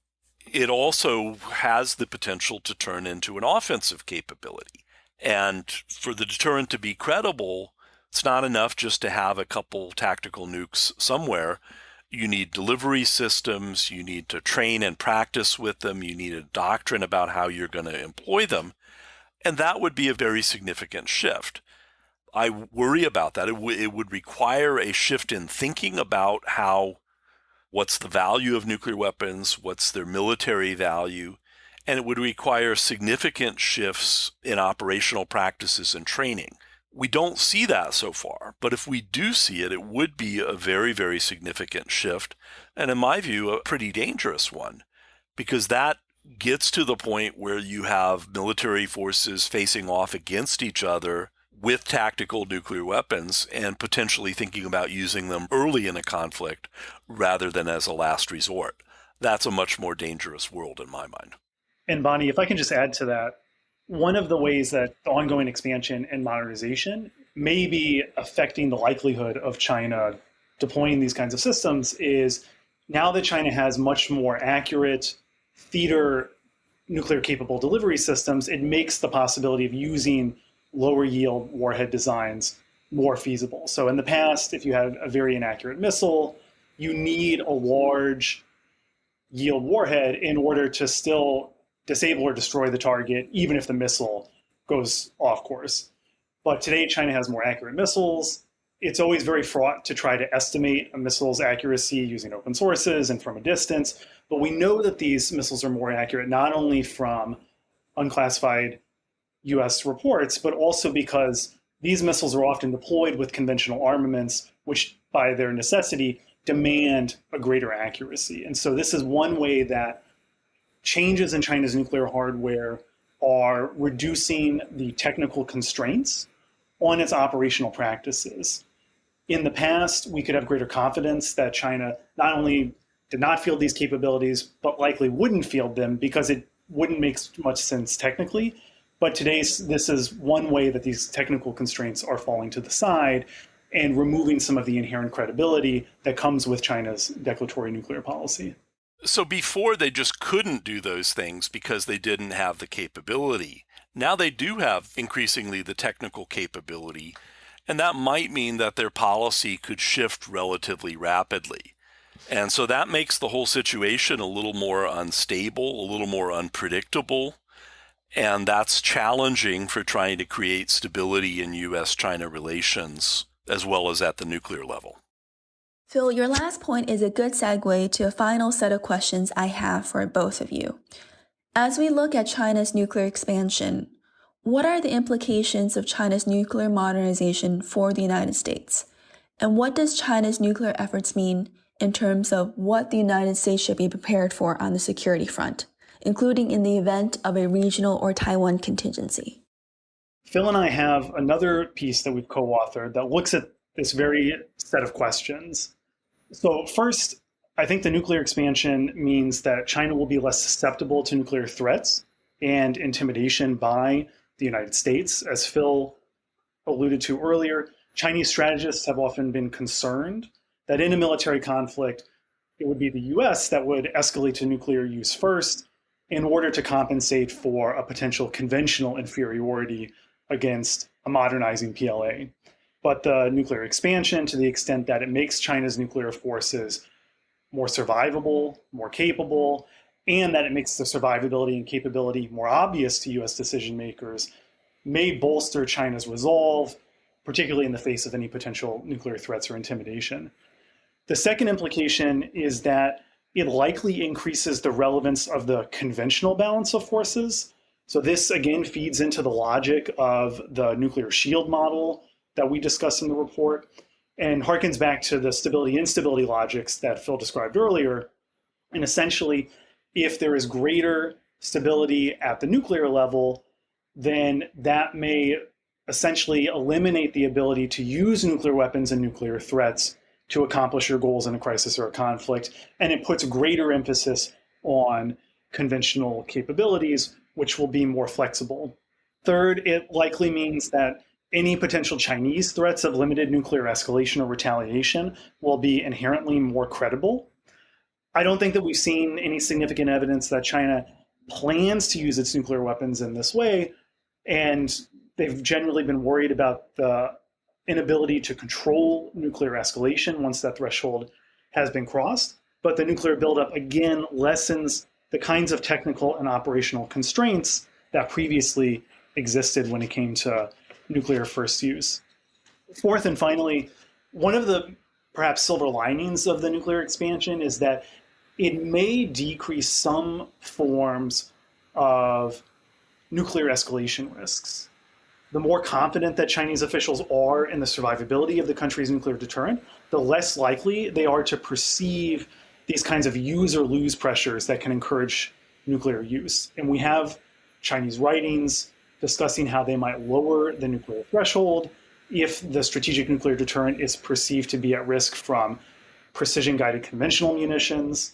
it also has the potential to turn into an offensive capability. And for the deterrent to be credible, it's not enough just to have a couple tactical nukes somewhere. You need delivery systems, you need to train and practice with them, you need a doctrine about how you're going to employ them. And that would be a very significant shift. I worry about that. It would require a shift in thinking about what's the value of nuclear weapons, what's their military value, and it would require significant shifts in operational practices and training. We don't see that so far, but if we do see it, it would be a very, very significant shift, and in my view, a pretty dangerous one, because that gets to the point where you have military forces facing off against each other with tactical nuclear weapons and potentially thinking about using them early in a conflict rather than as a last resort. That's a much more dangerous world in my mind. And Bonnie, if I can just add to that, one of the ways that the ongoing expansion and modernization may be affecting the likelihood of China deploying these kinds of systems is now that China has much more accurate theater nuclear capable delivery systems, it makes the possibility of using lower yield warhead designs more feasible. So in the past, if you had a very inaccurate missile, you need a large yield warhead in order to still disable or destroy the target, even if the missile goes off course. But today, China has more accurate missiles. It's always very fraught to try to estimate a missile's accuracy using open sources and from a distance. But we know that these missiles are more accurate, not only from unclassified US reports, but also because these missiles are often deployed with conventional armaments, which by their necessity demand a greater accuracy. And so this is one way that changes in China's nuclear hardware are reducing the technical constraints on its operational practices. In the past, we could have greater confidence that China not only did not field these capabilities, but likely wouldn't field them because it wouldn't make much sense technically. But today, this is one way that these technical constraints are falling to the side and removing some of the inherent credibility that comes with China's declaratory nuclear policy. So before, they just couldn't do those things because they didn't have the capability. Now they do have increasingly the technical capability, and that might mean that their policy could shift relatively rapidly. And so that makes the whole situation a little more unstable, a little more unpredictable, and that's challenging for trying to create stability in U.S.-China relations, as well as at the nuclear level. Phil, your last point is a good segue to a final set of questions I have for both of you. As we look at China's nuclear expansion, what are the implications of China's nuclear modernization for the United States? And what does China's nuclear efforts mean in terms of what the United States should be prepared for on the security front, including in the event of a regional or Taiwan contingency? Phil and I have another piece that we've co-authored that looks at this very set of questions. So first, I think the nuclear expansion means that China will be less susceptible to nuclear threats and intimidation by the United States. As Phil alluded to earlier, Chinese strategists have often been concerned that in a military conflict, it would be the US that would escalate to nuclear use first in order to compensate for a potential conventional inferiority against a modernizing PLA. But the nuclear expansion, to the extent that it makes China's nuclear forces more survivable, more capable, and that it makes the survivability and capability more obvious to US decision makers, may bolster China's resolve, particularly in the face of any potential nuclear threats or intimidation. The second implication is that it likely increases the relevance of the conventional balance of forces. So this again feeds into the logic of the nuclear shield model that we discussed in the report and harkens back to the stability-instability logics that Phil described earlier. And essentially, if there is greater stability at the nuclear level, then that may essentially eliminate the ability to use nuclear weapons and nuclear threats to accomplish your goals in a crisis or a conflict. And it puts greater emphasis on conventional capabilities, which will be more flexible. Third, it likely means that any potential Chinese threats of limited nuclear escalation or retaliation will be inherently more credible. I don't think that we've seen any significant evidence that China plans to use its nuclear weapons in this way, and they've generally been worried about the inability to control nuclear escalation once that threshold has been crossed. But the nuclear buildup, again, lessens the kinds of technical and operational constraints that previously existed when it came to nuclear first use. Fourth and finally, one of the perhaps silver linings of the nuclear expansion is that it may decrease some forms of nuclear escalation risks. The more confident that Chinese officials are in the survivability of the country's nuclear deterrent, the less likely they are to perceive these kinds of use or lose pressures that can encourage nuclear use. And we have Chinese writings discussing how they might lower the nuclear threshold if the strategic nuclear deterrent is perceived to be at risk from precision-guided conventional munitions.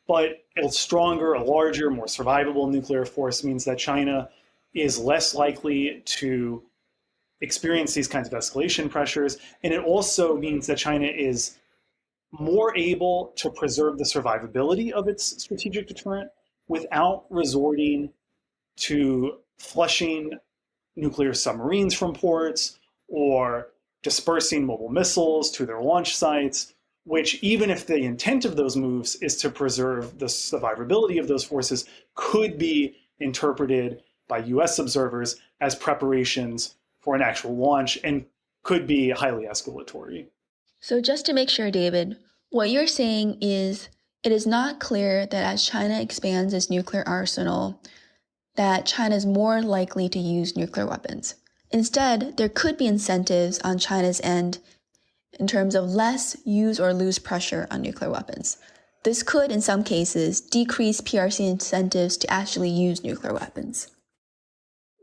But a stronger, a larger, more survivable nuclear force means that China is less likely to experience these kinds of escalation pressures. And it also means that China is more able to preserve the survivability of its strategic deterrent without resorting to flushing nuclear submarines from ports or dispersing mobile missiles to their launch sites, which, even if the intent of those moves is to preserve the survivability of those forces, could be interpreted by US observers as preparations for an actual launch and could be highly escalatory. So just to make sure, David, what you're saying is it is not clear that as China expands its nuclear arsenal, that China is more likely to use nuclear weapons. Instead, there could be incentives on China's end in terms of less use or lose pressure on nuclear weapons. This could, in some cases, decrease PRC incentives to actually use nuclear weapons.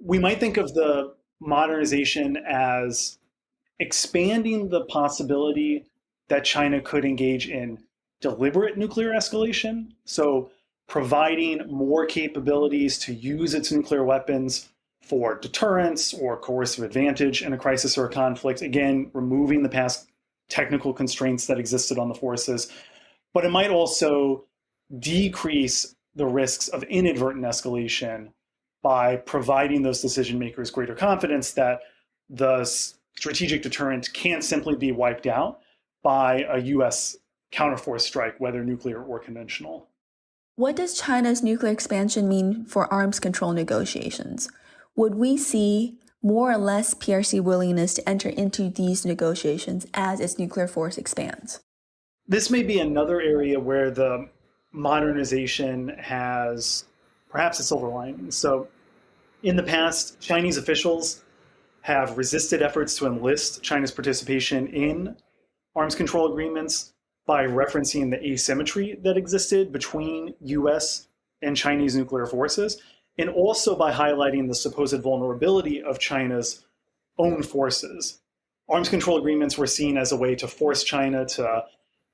We might think of the modernization as expanding the possibility that China could engage in deliberate nuclear escalation. So providing more capabilities to use its nuclear weapons for deterrence or coercive advantage in a crisis or a conflict, again, removing the past technical constraints that existed on the forces. But it might also decrease the risks of inadvertent escalation by providing those decision makers greater confidence that the strategic deterrent can't simply be wiped out by a US counterforce strike, whether nuclear or conventional. What does China's nuclear expansion mean for arms control negotiations? Would we see more or less PRC willingness to enter into these negotiations as its nuclear force expands? This may be another area where the modernization has perhaps a silver lining. So in the past, Chinese officials have resisted efforts to enlist China's participation in arms control agreements by referencing the asymmetry that existed between US and Chinese nuclear forces, and also by highlighting the supposed vulnerability of China's own forces. Arms control agreements were seen as a way to force China to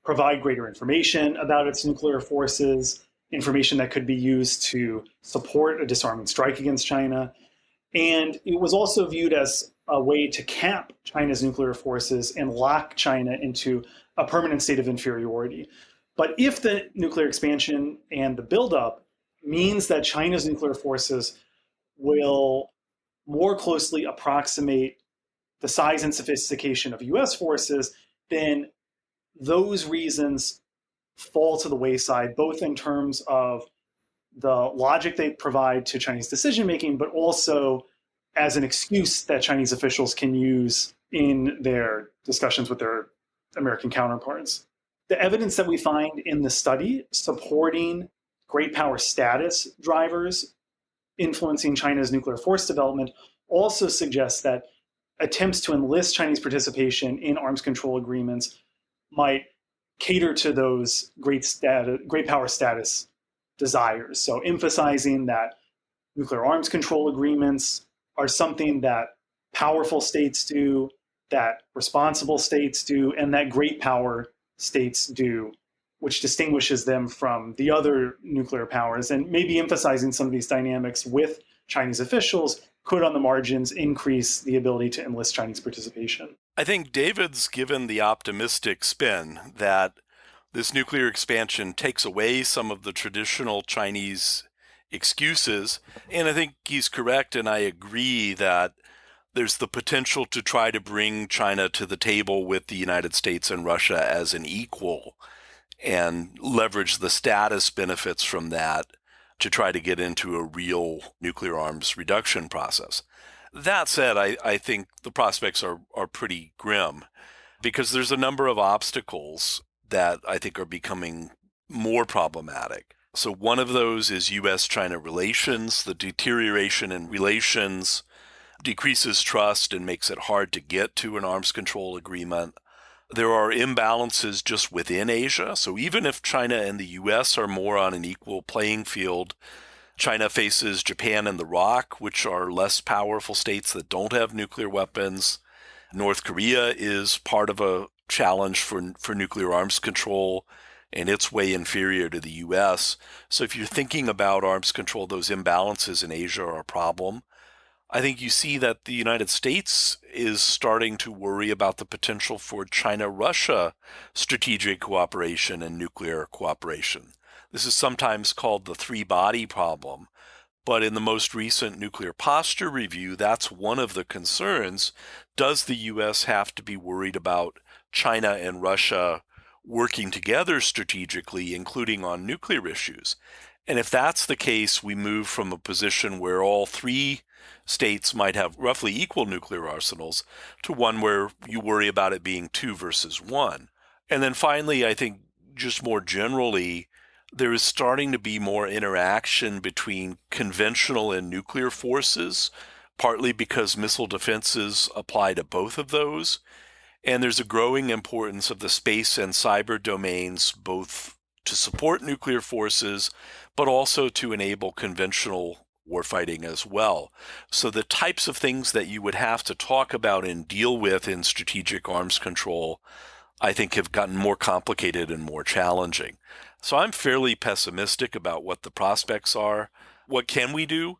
provide greater information about its nuclear forces, information that could be used to support a disarming strike against China. And it was also viewed as a way to cap China's nuclear forces and lock China into a permanent state of inferiority. But if the nuclear expansion and the buildup means that China's nuclear forces will more closely approximate the size and sophistication of US forces, then those reasons fall to the wayside, both in terms of the logic they provide to Chinese decision-making, but also as an excuse that Chinese officials can use in their discussions with their American counterparts. The evidence that we find in the study supporting great power status drivers influencing China's nuclear force development also suggests that attempts to enlist Chinese participation in arms control agreements might cater to those great power status desires. So emphasizing that nuclear arms control agreements are something that powerful states do, that responsible states do, and that great power states do, which distinguishes them from the other nuclear powers. And maybe emphasizing some of these dynamics with Chinese officials could, on the margins, increase the ability to enlist Chinese participation. I think David's given the optimistic spin that This nuclear expansion takes away some of the traditional Chinese excuses. And I think he's correct, and I agree that there's the potential to try to bring China to the table with the United States and Russia as an equal and leverage the status benefits from that to try to get into a real nuclear arms reduction process. That said, I think the prospects are pretty grim because there's a number of obstacles that I think are becoming more problematic. So one of those is U.S.-China relations. The deterioration in relations decreases trust and makes it hard to get to an arms control agreement. There are imbalances just within Asia. So even if China and the U.S. are more on an equal playing field, China faces Japan and the ROC, which are less powerful states that don't have nuclear weapons. North Korea is part of a challenge for nuclear arms control, and it's way inferior to the U.S. So if you're thinking about arms control, those imbalances in Asia are a problem. I think you see that the United States is starting to worry about the potential for China-Russia strategic cooperation and nuclear cooperation. This is sometimes called the three-body problem, but in the most recent nuclear posture review, that's one of the concerns. Does the U.S. have to be worried about China and Russia working together strategically, including on nuclear issues? And if that's the case, we move from a position where all three states might have roughly equal nuclear arsenals to one where you worry about it being 2 versus 1. And then finally, I think just more generally, there is starting to be more interaction between conventional and nuclear forces, partly because missile defenses apply to both of those. And there's a growing importance of the space and cyber domains, both to support nuclear forces, but also to enable conventional warfighting as well. So the types of things that you would have to talk about and deal with in strategic arms control, I think, have gotten more complicated and more challenging. So I'm fairly pessimistic about what the prospects are. What can we do?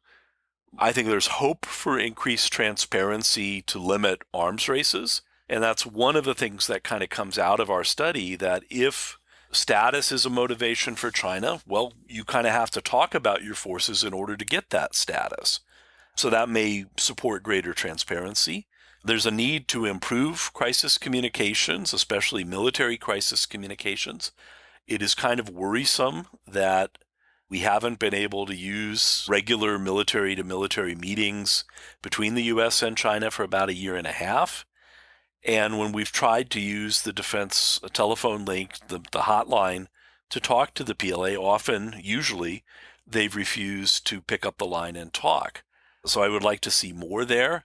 I think there's hope for increased transparency to limit arms races. And that's one of the things that kind of comes out of our study, that if status is a motivation for China, well, you kind of have to talk about your forces in order to get that status. So that may support greater transparency. There's a need to improve crisis communications, especially military crisis communications. It is kind of worrisome that we haven't been able to use regular military-to-military meetings between the U.S. and China for about 1.5 years. And when we've tried to use the defense telephone link, the hotline, to talk to the PLA, usually, they've refused to pick up the line and talk. So I would like to see more there.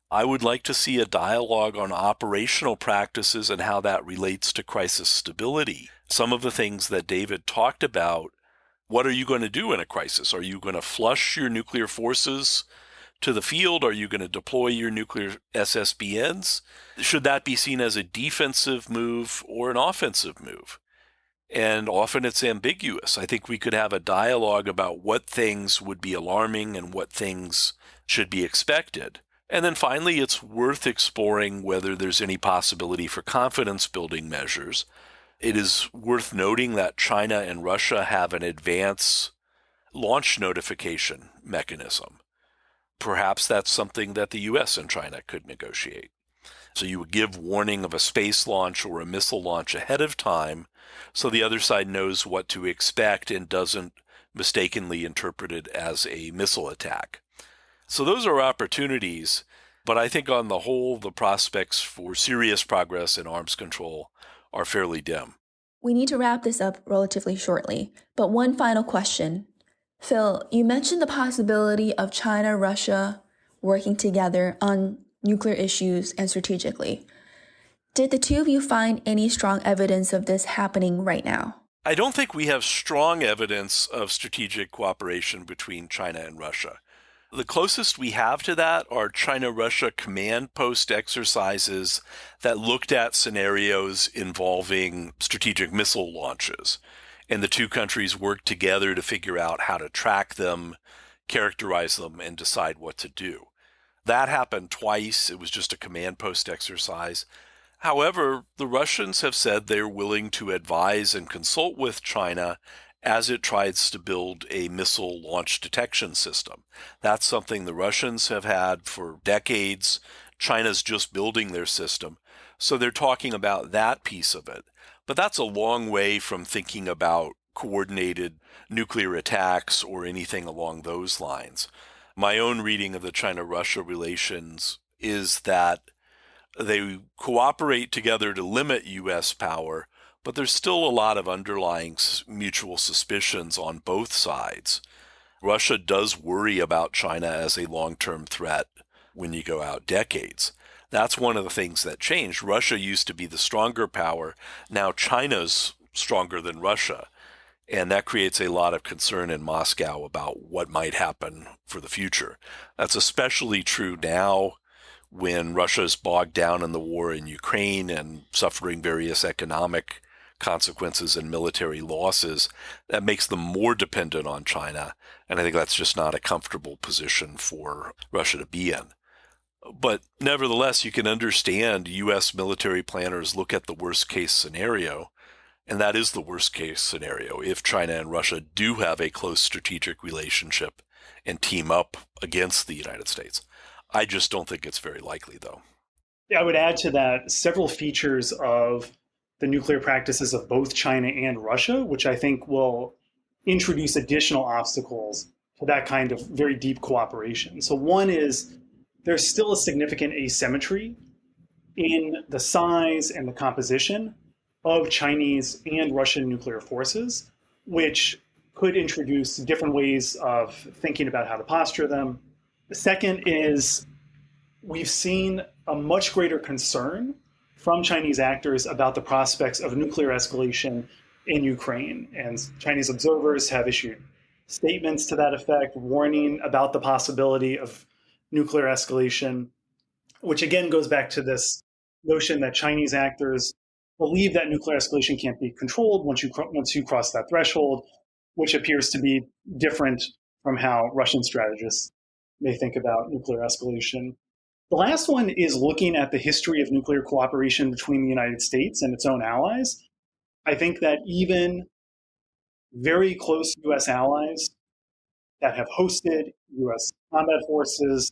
I would like to see a dialogue on operational practices and how that relates to crisis stability. Some of the things that David talked about, what are you going to do in a crisis? Are you going to flush your nuclear forces to the field? Are you going to deploy your nuclear SSBNs? Should that be seen as a defensive move or an offensive move? And often it's ambiguous. I think we could have a dialogue about what things would be alarming and what things should be expected. And then finally, it's worth exploring whether there's any possibility for confidence-building measures. It is worth noting that China and Russia have an advance launch notification mechanism. Perhaps that's something that the U.S. and China could negotiate. So you would give warning of a space launch or a missile launch ahead of time so the other side knows what to expect and doesn't mistakenly interpret it as a missile attack. So those are opportunities, but I think on the whole, the prospects for serious progress in arms control are fairly dim. We need to wrap this up relatively shortly, but one final question. Phil, you mentioned the possibility of China, Russia working together on nuclear issues and strategically. Did the two of you find any strong evidence of this happening right now? I don't think we have strong evidence of strategic cooperation between China and Russia. The closest we have to that are China-Russia command post exercises that looked at scenarios involving strategic missile launches. And the two countries worked together to figure out how to track them, characterize them, and decide what to do. That happened twice. It was just a command post exercise. However, the Russians have said they're willing to advise and consult with China as it tries to build a missile launch detection system. That's something the Russians have had for decades. China's just building their system. So they're talking about that piece of it. But that's a long way from thinking about coordinated nuclear attacks or anything along those lines. My own reading of the China-Russia relations is that they cooperate together to limit U.S. power, but there's still a lot of underlying mutual suspicions on both sides. Russia does worry about China as a long-term threat when you go out decades. That's one of the things that changed. Russia used to be the stronger power. Now China's stronger than Russia. And that creates a lot of concern in Moscow about what might happen for the future. That's especially true now when Russia is bogged down in the war in Ukraine and suffering various economic consequences and military losses. That makes them more dependent on China. And I think that's just not a comfortable position for Russia to be in. But nevertheless, you can understand U.S. military planners look at the worst case scenario, and that is the worst case scenario if China and Russia do have a close strategic relationship and team up against the United States. I just don't think it's very likely, though. Yeah, I would add to that several features of the nuclear practices of both China and Russia, which I think will introduce additional obstacles to that kind of very deep cooperation. So one is there's still a significant asymmetry in the size and the composition of Chinese and Russian nuclear forces, which could introduce different ways of thinking about how to posture them. The second is we've seen a much greater concern from Chinese actors about the prospects of nuclear escalation in Ukraine. And Chinese observers have issued statements to that effect, warning about the possibility of nuclear escalation, which again goes back to this notion that Chinese actors believe that nuclear escalation can't be controlled once you cross that threshold, which appears to be different from how Russian strategists may think about nuclear escalation. The last one is looking at the history of nuclear cooperation between the United States and its own allies. I think that even very close US allies that have hosted US combat forces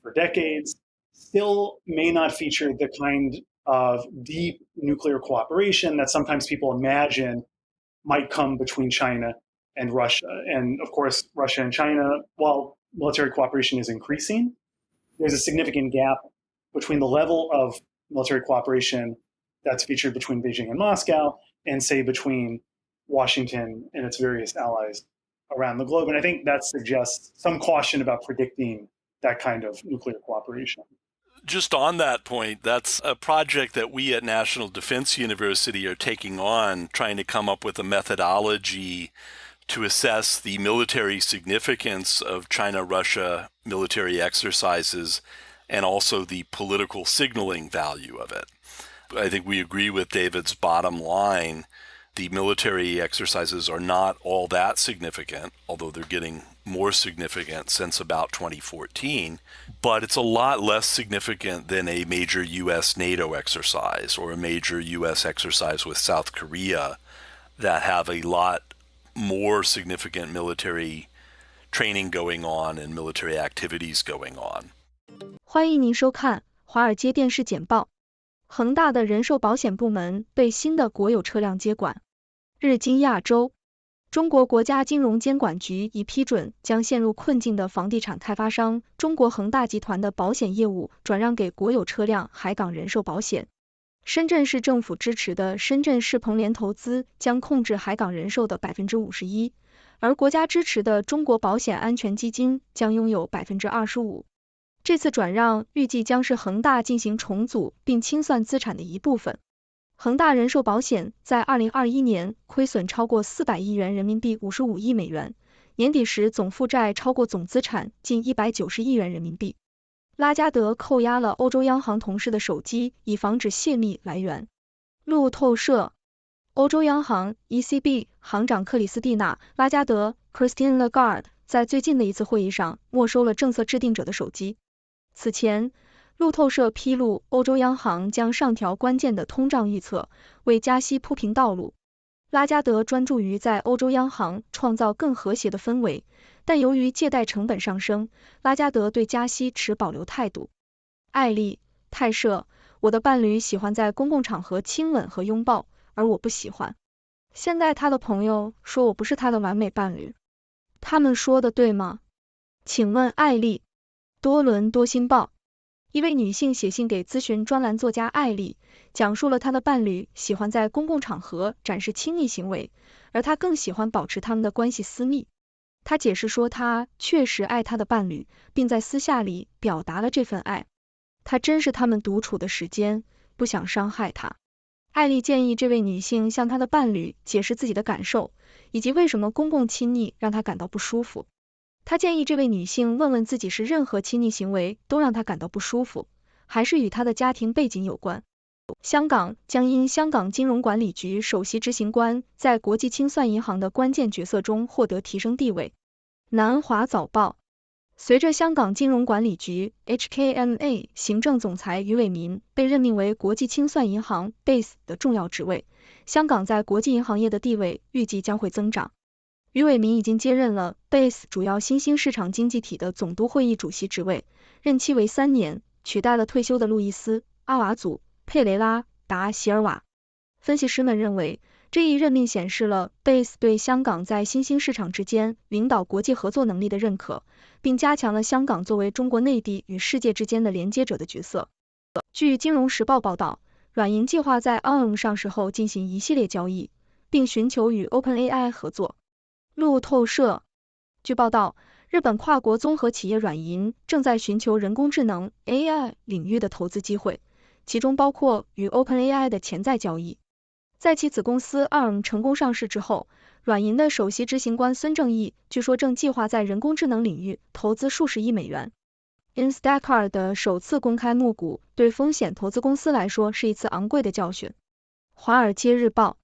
for decades still may not feature the kind of deep nuclear cooperation that sometimes people imagine might come between China and Russia. And of course, Russia and China, while military cooperation is increasing, there's a significant gap between the level of military cooperation that's featured between Beijing and Moscow and, say, between Washington and its various allies around the globe. And I think that suggests some caution about predicting that kind of nuclear cooperation. Just on that point, that's a project that we at National Defense University are taking on, trying to come up with a methodology to assess the military significance of China-Russia military exercises and also the political signaling value of it. I think we agree with David's bottom line. The military exercises are not all that significant, although they're getting more significant since about 2014, but it's a lot less significant than a major U.S. NATO exercise or a major U.S. exercise with South Korea that have a lot more significant military training going on and military activities going on. 欢迎您收看华尔街电视简报。恒大的人寿保险部门被新的国有车辆接管。日经亚洲，中国国家金融监管局已批准将陷入困境的房地产开发商中国恒大集团的保险业务转让给国有车辆海港人寿保险。深圳市政府支持的深圳市鹏联投资将控制海港人寿的 51%， 而国家支持的中国保险安全基金将拥有 25%。这次转让预计将是恒大进行重组并清算资产的一部分。恒大人寿保险在2021年亏损超过400亿元人民币55亿美元，年底时总负债超过总资产近190亿元人民币。拉加德扣押了欧洲央行同事的手机以防止泄密来源。路透社，欧洲央行 ECB 行长克里斯蒂娜·拉加德 Christine Lagarde 在最近的一次会议上没收了政策制定者的手机。此前，路透社披露，欧洲央行将上调关键的通胀预测，为加息铺平道路。拉加德专注于在欧洲央行创造更和谐的氛围，但由于借贷成本上升，拉加德对加息持保留态度。艾丽，泰社，我的伴侣喜欢在公共场合亲吻和拥抱，而我不喜欢。现在他的朋友说我不是他的完美伴侣，他们说的对吗？请问艾丽。多伦多新报，一位女性写信给咨询专栏作家艾丽，讲述了她的伴侣喜欢在公共场合展示亲昵行为，而她更喜欢保持他们的关系私密。她解释说，她确实爱她的伴侣，并在私下里表达了这份爱。她珍视他们独处的时间，不想伤害他。艾丽建议这位女性向她的伴侣解释自己的感受，以及为什么公共亲昵让她感到不舒服。他建议这位女性问问自己，是任何亲昵行为都让她感到不舒服，还是与她的家庭背景有关。香港将因香港金融管理局首席执行官在国际清算银行的关键角色中获得提升地位。南华早报，随着香港金融管理局 HKMA 行政总裁余伟民被任命为国际清算银行 BASE 的重要职位，香港在国际银行业的地位预计将会增长。余伟民已经接任了 BASE 主要新兴市场经济体的总督会议主席职位，任期为3年，取代了退休的路易斯·阿瓦祖、佩雷拉·达席尔瓦。分析师们认为，这一任命显示了 BASE 对香港在新兴市场之间领导国际合作能力的认可，并加强了香港作为中国内地与世界之间的连接者的角色。据金融时报报道，软银计划在 ARM 上市后进行一系列交易，并寻求与 OpenAI 合作。路透社，据报道，日本跨国综合企业软银正在寻求人工智能 AI 领域的投资机会，其中包括与 OpenAI 的潜在交易。在其子公司 ARM 成功上市之后，软银的首席执行官孙正义据说正计划在人工智能领域投资数十亿美元。Instacart 的首次公开募股对风险投资公司来说是一次昂贵的教训。华尔街日报，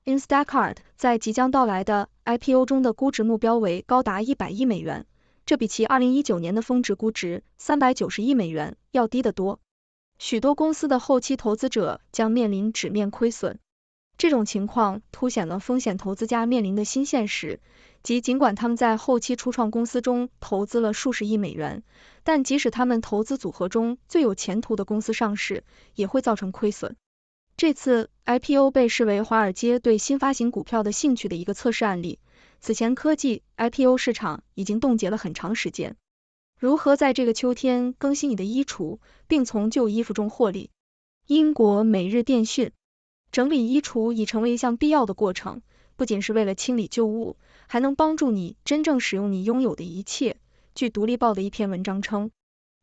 Instacart 在即将到来的 IPO 中的估值目标为高达100亿美元，这比其2019年的峰值估值390亿美元要低得多。许多公司的后期投资者将面临纸面亏损。这种情况凸显了风险投资家面临的新现实，即尽管他们在后期初创公司中投资了数十亿美元，但即使他们投资组合中最有前途的公司上市，也会造成亏损。这次 IPO 被视为华尔街对新发行股票的兴趣的一个测试案例。此前科技 IPO 市场已经冻结了很长时间。如何在这个秋天更新你的衣橱，并从旧衣服中获利？英国每日电讯，整理衣橱已成为一项必要的过程，不仅是为了清理旧物，还能帮助你真正使用你拥有的一切。据独立报的一篇文章称，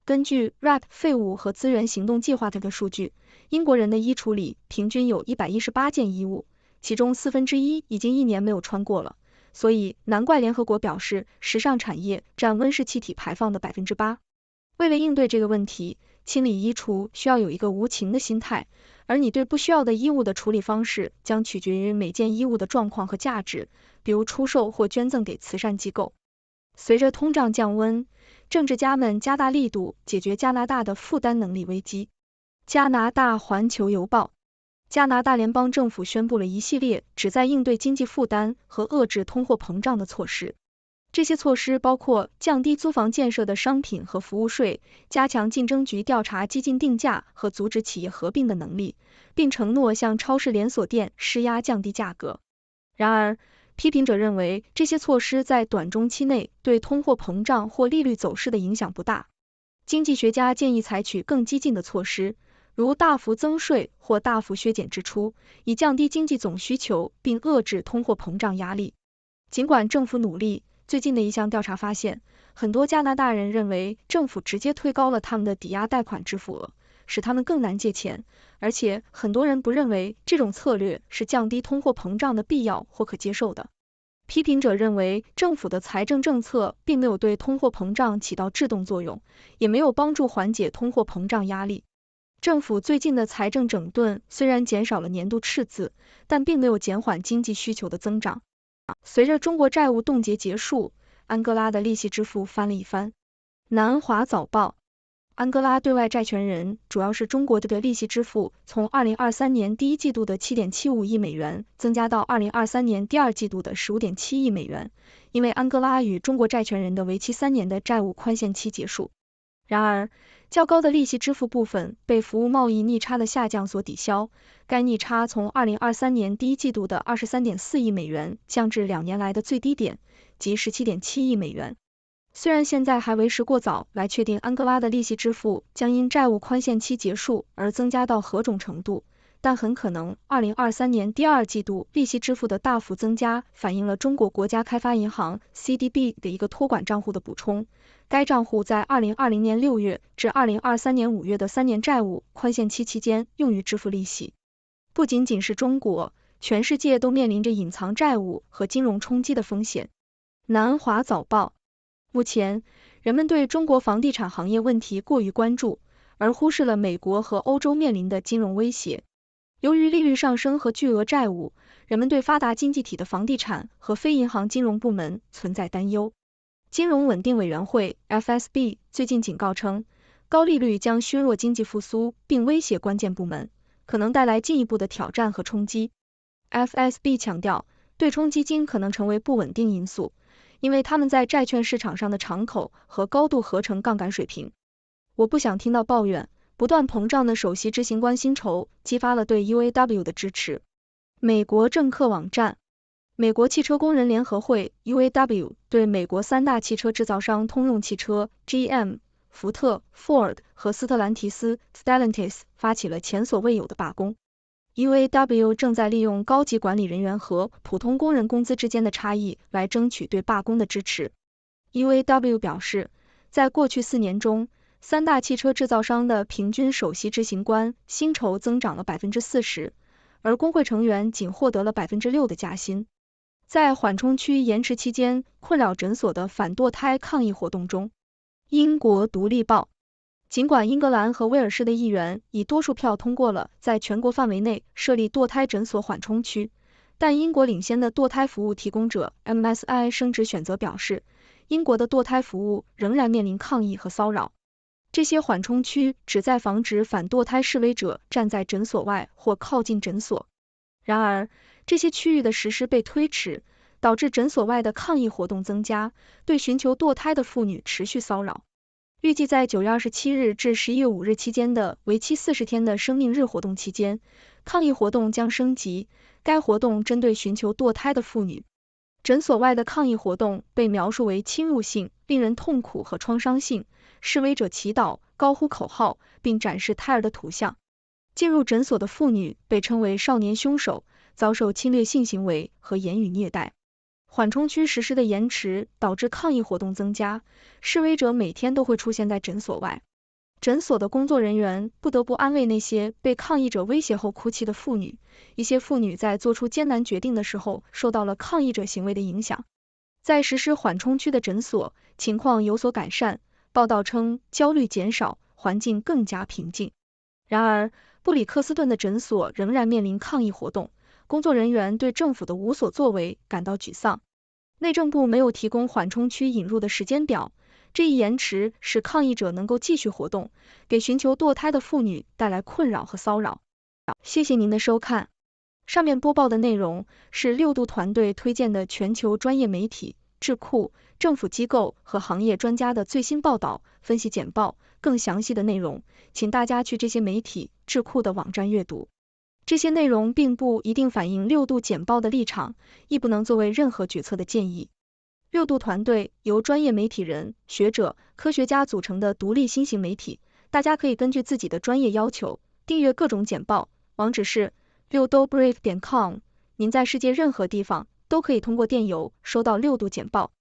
根据 RAP 废物和资源行动计划的数据，英国人的衣橱里平均有118件衣物，其中1/4已经1年没有穿过了。所以难怪联合国表示，时尚产业占温室气体排放的 8%。 为了应对这个问题，清理衣橱需要有一个无情的心态，而你对不需要的衣物的处理方式将取决于每件衣物的状况和价值，比如出售或捐赠给慈善机构。随着通胀降温，政治家们加大力度解决加拿大的负担能力危机。加拿大环球邮报，加拿大联邦政府宣布了一系列旨在应对经济负担和遏制通货膨胀的措施。这些措施包括降低租房建设的商品和服务税，加强竞争局调查激进定价和阻止企业合并的能力，并承诺向超市连锁店施压降低价格。然而，批评者认为这些措施在短中期内对通货膨胀或利率走势的影响不大。经济学家建议采取更激进的措施，如大幅增税或大幅削减支出，以降低经济总需求并遏制通货膨胀压力。尽管政府努力，最近的一项调查发现，很多加拿大人认为政府直接推高了他们的抵押贷款支付额，使他们更难借钱，而且很多人不认为这种策略是降低通货膨胀的必要或可接受的。批评者认为政府的财政政策并没有对通货膨胀起到制动作用，也没有帮助缓解通货膨胀压力。政府最近的财政整顿虽然减少了年度赤字，但并没有减缓经济需求的增长。随着中国债务冻结结束，安哥拉的利息支付翻了一番。南华早报，安哥拉对外债权人，主要是中国的利息支付，从2023年第一季度的7.75亿美元增加到2023年第二季度的15.7亿美元，因为安哥拉与中国债权人的为期3年的债务宽限期结束。然而，较高的利息支付部分被服务贸易逆差的下降所抵消，该逆差从2023年第一季度的23.4亿美元降至2年来的最低点，即17.7亿美元。虽然现在还为时过早来确定安哥拉的利息支付将因债务宽限期结束而增加到何种程度，但很可能2023年第二季度利息支付的大幅增加反映了中国国家开发银行 CDB 的一个托管账户的补充。该账户在2020年6月至2023年5月的3年债务宽限期期间用于支付利息。不仅仅是中国，全世界都面临着隐藏债务和金融冲击的风险。南华早报。目前，人们对中国房地产行业问题过于关注，而忽视了美国和欧洲面临的金融威胁。由于利率上升和巨额债务，人们对发达经济体的房地产和非银行金融部门存在担忧。金融稳定委员会 FSB 最近警告称，高利率将削弱经济复苏并威胁关键部门，可能带来进一步的挑战和冲击。FSB 强调，对冲基金可能成为不稳定因素，因为他们在债券市场上的敞口和高度合成杠杆水平。我不想听到抱怨，不断膨胀的首席执行官薪酬激发了对 UAW 的支持。美国政客网站。美国汽车工人联合会 UAW 对美国3大汽车制造商通用汽车 GM、福特 Ford 和斯特兰提斯 Stellantis 发起了前所未有的罢工。UAW 正在利用高级管理人员和普通工人工资之间的差异来争取对罢工的支持。UAW 表示，在过去4年中，3大汽车制造商的平均首席执行官薪酬增长了 40%， 而工会成员仅获得了 6% 的加薪。在缓冲区延迟期间困扰诊所的反堕胎抗议活动中，英国独立报。尽管英格兰和威尔士的议员以多数票通过了在全国范围内设立堕胎诊所缓冲区，但英国领先的堕胎服务提供者 MSI 生殖选择表示，英国的堕胎服务仍然面临抗议和骚扰。这些缓冲区旨在防止反堕胎示威者站在诊所外或靠近诊所。然而，这些区域的实施被推迟，导致诊所外的抗议活动增加，对寻求堕胎的妇女持续骚扰。预计在9月27日至11月5日期间的为期40天的生命日活动期间，抗议活动将升级。该活动针对寻求堕胎的妇女。诊所外的抗议活动被描述为侵入性、令人痛苦和创伤性。示威者祈祷、高呼口号，并展示胎儿的图像。进入诊所的妇女被称为少年凶手，遭受侵略性行为和言语虐待。缓冲区实施的延迟导致抗议活动增加，示威者每天都会出现在诊所外。诊所的工作人员不得不安慰那些被抗议者威胁后哭泣的妇女。一些妇女在做出艰难决定的时候受到了抗议者行为的影响。在实施缓冲区的诊所，情况有所改善。报道称，焦虑减少，环境更加平静。然而，布里克斯顿的诊所仍然面临抗议活动，工作人员对政府的无所作为感到沮丧。内政部没有提供缓冲区引入的时间表，这一延迟使抗议者能够继续活动，给寻求堕胎的妇女带来困扰和骚扰。谢谢您的收看。上面播报的内容是六度团队推荐的全球专业媒体、智库、政府机构和行业专家的最新报道、分析简报。更详细的内容，请大家去这些媒体、智库的网站阅读。这些内容并不一定反映六度简报的立场，亦不能作为任何决策的建议。六度团队由专业媒体人、学者、科学家组成的独立新型媒体，大家可以根据自己的专业要求订阅各种简报。网址是6dobrief.com。您在世界任何地方都可以通过电邮收到六度简报。